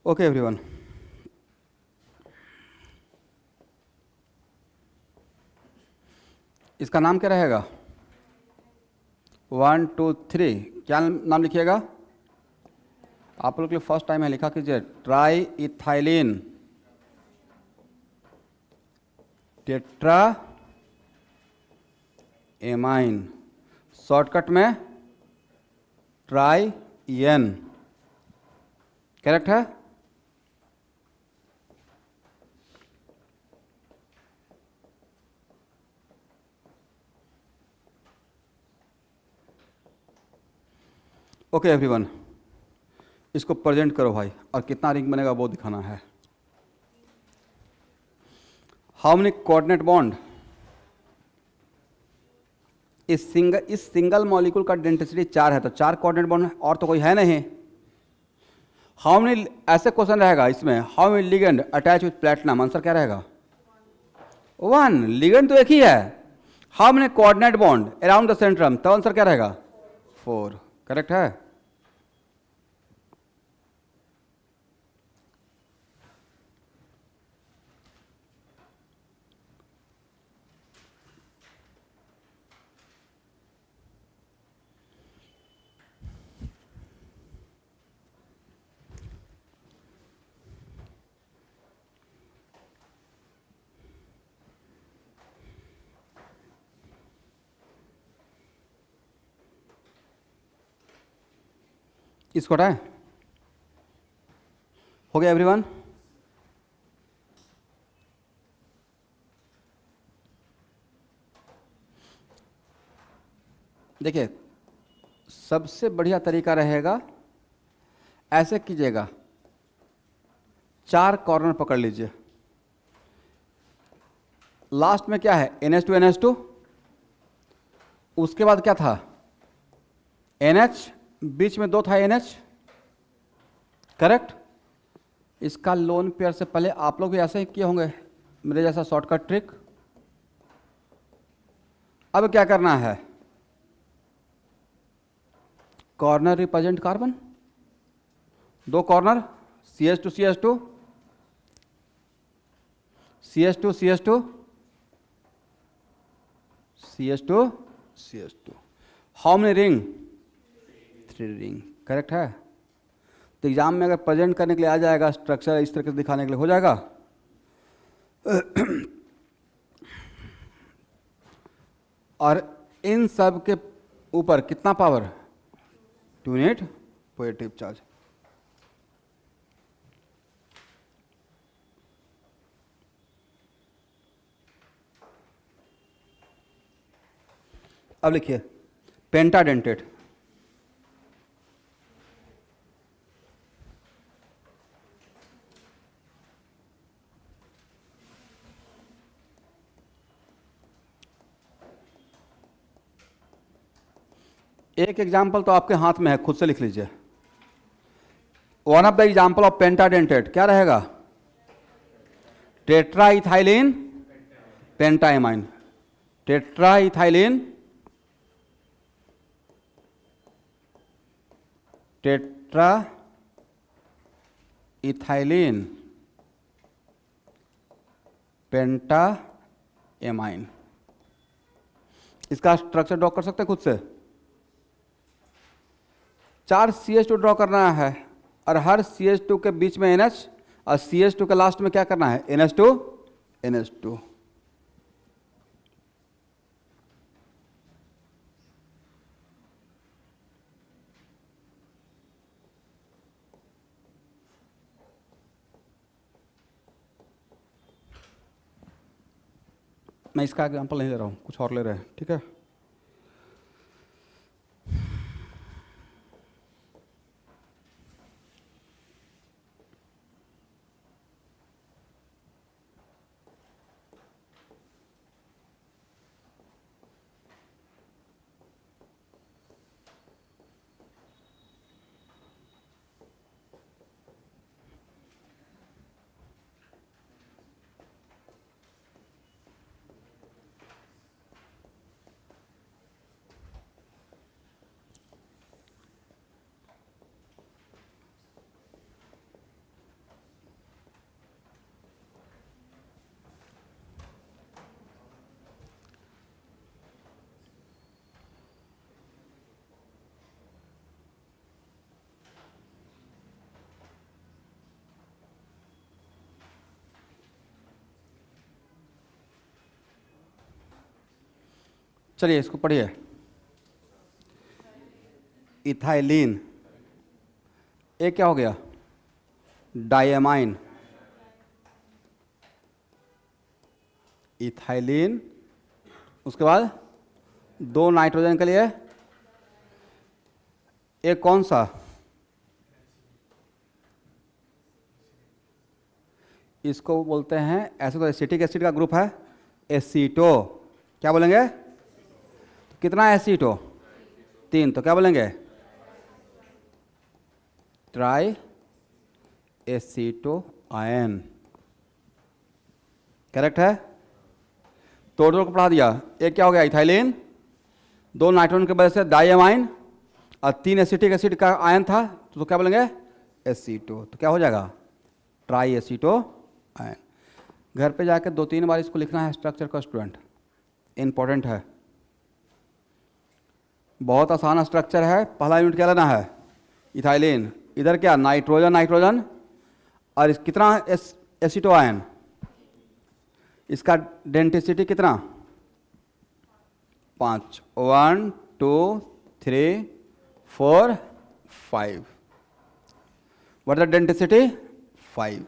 Speaker 1: ओके एवरीवन। इसका नाम क्या रहेगा, 1 2 3, क्या नाम लिखिएगा, आप लोग के लिए फर्स्ट टाइम है, लिखा कीजिए, try ethylene tetra amine, shortcut में ट्राई एन। करेक्ट है, ओके एवरीवन। इसको प्रेजेंट करो भाई, और कितना रिंग बनेगा वो दिखाना है। हाउ मेनी कोऑर्डिनेट बॉन्ड, इस सिंगल मॉलिक्यूल का डेंसिटी 4 है, तो 4 कोऑर्डिनेट बॉन्ड और तो कोई है नहीं। हाउ मेनी, ऐसे क्वेश्चन रहेगा इसमें, how many ligand attach with platinum, answer क्या रहेगा, 1, लिगेंड तो एक ही है। How many coordinate bond around the Centrum, तो आंसर क्या रहेगा, 4। करेक्ट है, इसको हटाएं, हो गया एवरीवन। देखिए, सबसे बढ़िया तरीका रहेगा, ऐसे कीजिएगा, 4 कॉर्नर पकड़ लीजिए, लास्ट में क्या है, NH2 NH2, उसके बाद क्या था, NH, बीच में 2 था NH। करेक्ट, इसका लोन पेयर से पहले आप लोग भी ऐसे ही किए होंगे, मेरे जैसा शॉर्टकट ट्रिक। अब क्या करना है, corner represent carbon, 2 corner, CH2 CH2, CH2 CH2, CH2 CH2। How many ring, 3 ring. Correct है, तो एग्जाम में अगर प्रेजेंट करने के लिए आ जाएगा, स्ट्रक्चर इस तरह से दिखाने के लिए हो जाएगा। और इन सब के ऊपर कितना पावर, 2 यूनिट पॉजिटिव चार्ज। अब लिखिए, पेंटाडेंटेट, एक एग्जाम्पल तो आपके हाथ में है, खुद से लिख लीजिए। One of the example of pentadentate क्या रहेगा? टेट्राइथाइलिन पेंटाइमाइन, टेट्राइथाइलिन टेट्राइथाइलिन पेंटाएमाइन। इसका स्ट्रक्चर ड्रॉ कर सकते हैं खुद से। 4 CH2 ड्रॉ करना है और हर CH2 के बीच में NH और CH2 के लास्ट में क्या करना है? NH2 NH2। मैं इसका एग्जाम्पल नहीं ले रहा हूँ, कुछ और ले रहे हैं, ठीक है। चलिए इसको पढ़िए। इथाइलिन, ये क्या हो गया? डायमाइन। इथाइलिन, उसके बाद 2 नाइट्रोजन के लिए एक कौन सा? इसको बोलते हैं, ऐसे तो एसिटिक एसिड का ग्रुप है एसीटो। क्या बोलेंगे? तो कितना एसीटो? 3, तो क्या बोलेंगे? Try aceto ion. करेक्ट है। तोड़ को पढ़ा दिया। एक क्या हो गया? इथाइलिन, 2 नाइट्रोजन के वजह से डायमाइन और 3 एसिटिक एसिड का आयन था, तो क्या बोलेंगे? एसीटो। तो क्या हो जाएगा? Try aceto ion. घर पे जाकर 2-3 बार इसको लिखना है स्ट्रक्चर का स्टूडेंट, इंपॉर्टेंट है। बहुत आसान स्ट्रक्चर है। पहला यूनिट क्या लेना है? इथाइलिन, इधर क्या? नाइट्रोजन नाइट्रोजन और इस कितना एसीटो आयन, इसका डेंसिटी कितना? 5। 1 2 3 4 5। What is the density? 5।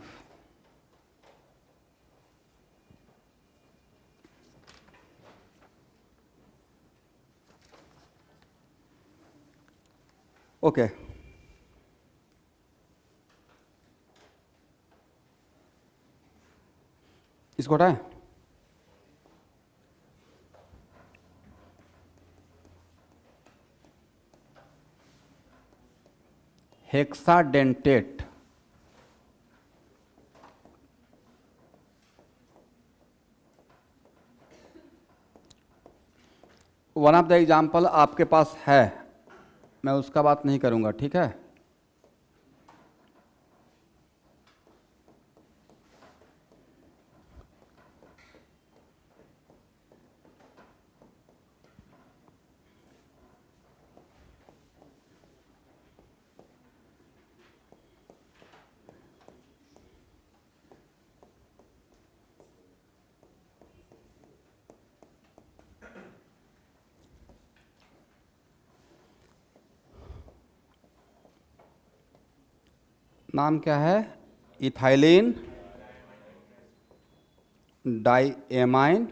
Speaker 1: Okay. इसको हटाएं। Hexadentate, one of the example आपके पास है, मैं उसका बात नहीं करूंगा, ठीक है। नाम क्या है? Ethylene diamine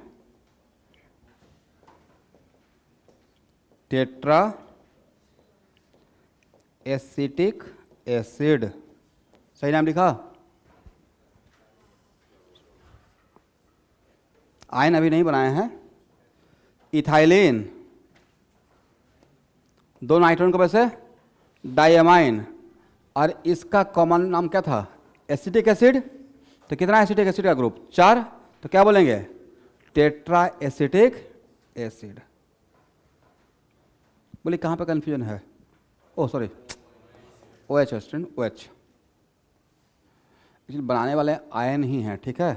Speaker 1: tetra acetic acid. सही नाम लिखा? आयन अभी नहीं बनाए हैं। इथाइलिन, 2 नाइट्रोजन की वजह से डाइएमाइन और इसका कॉमन नाम क्या था? Acetic acid. तो कितना एसिटिक एसिड का ग्रुप? 4। तो क्या बोलेंगे? Tetra acetic acid. बोले कहाँ पे कंफ्यूजन है? Oh sorry, OH student, OH actually बनाने वाले आयन ही हैं, ठीक है।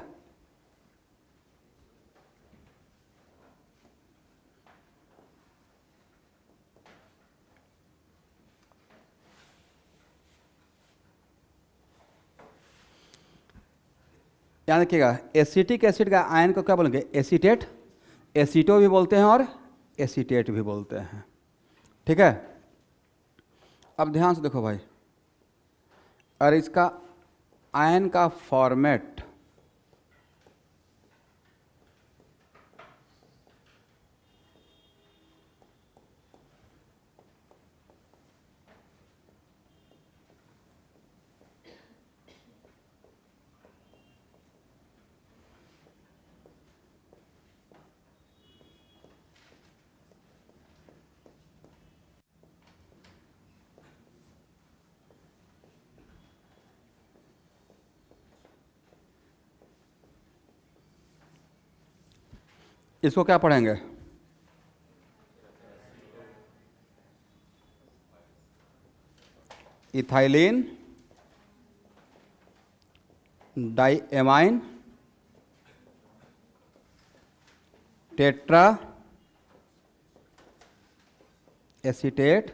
Speaker 1: याद रखिएगा, एसिटिक एसिड का आयन को क्या बोलेंगे? एसीटेट। एसीटो भी बोलते हैं और एसीटेट भी बोलते हैं, ठीक है। अब ध्यान से देखो भाई, और इसका आयन का फॉर्मेट इसको क्या पढ़ेंगे? Ethylene diamine tetra acetate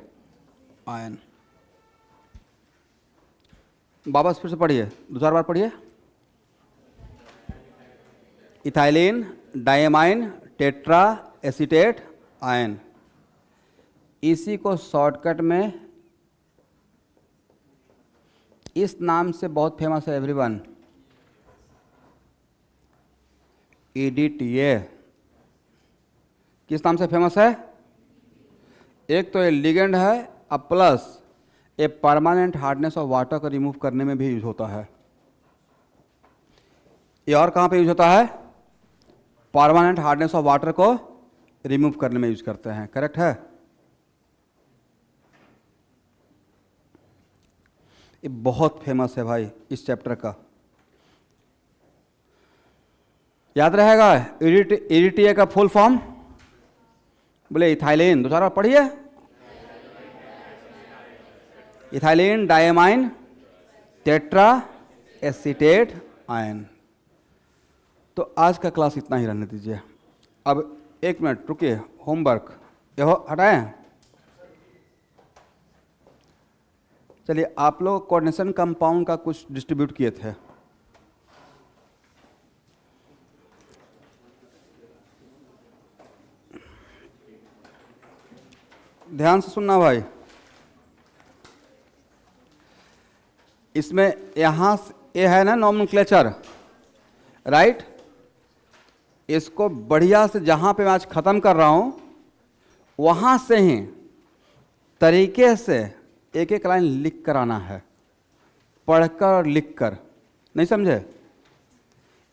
Speaker 1: ion. वापस फिर से पढ़िए, 2-4 बार पढ़िए। Ethylene diamine tetra acetate ion. इसी को शॉर्टकट में इस नाम से बहुत फेमस है एवरीवन, EDTA। किस नाम से फेमस है? एक तो ये लिगेंड है, अब प्लस ये परमानेंट हार्डनेस ऑफ वाटर को रिमूव करने में भी यूज होता है। ये और कहाँ पे यूज होता है? परमानेंट हार्डनेस ऑफ वाटर को रिमूव करने में यूज करते हैं, करेक्ट है। ये बहुत फेमस है भाई इस चैप्टर का, याद रहेगा। EDTA का फुल फॉर्म बोले इथाइलिन, 2-4 बार पढ़िए। Ethylene diamine tetra acetate ion. तो आज का क्लास इतना ही रहने दीजिए। अब 1 मिनट रुकिए, होमवर्क ये हटाएं। चलिए, आप लोग कोऑर्डिनेशन कंपाउंड का कुछ डिस्ट्रीब्यूट किए थे, ध्यान से सुनना भाई। इसमें यहाँ ये है ना नॉमेनक्लेचर, राइट। इसको बढ़िया से जहाँ पे मैं आज ख़त्म कर रहा हूँ वहाँ से ही तरीके से एक एक लाइन लिख कर आना है, पढ़कर और लिख कर, नहीं समझे?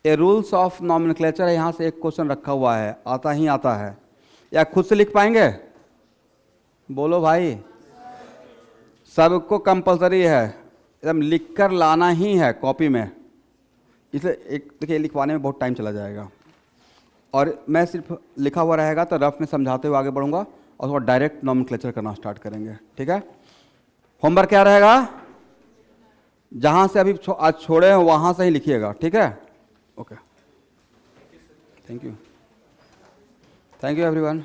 Speaker 1: ये रूल्स ऑफ नॉमेनक्लेचर है, यहाँ से एक क्वेश्चन रखा हुआ है, आता ही आता है। या खुद से लिख पाएंगे? बोलो भाई, सबको कंपलसरी है, एकदम लिख कर लाना ही है कॉपी में। इसलिए एक देखिए, लिखवाने में बहुत टाइम चला जाएगा, और मैं सिर्फ लिखा हुआ रहेगा तो रफ में समझाते हुए आगे बढ़ूंगा, और थोड़ा डायरेक्ट नॉमेनक्लेचर करना स्टार्ट करेंगे, ठीक है। होमवर्क क्या रहेगा? जहाँ से अभी आज छोड़े हैं वहाँ से ही लिखिएगा, ठीक है। Okay, thank you everyone.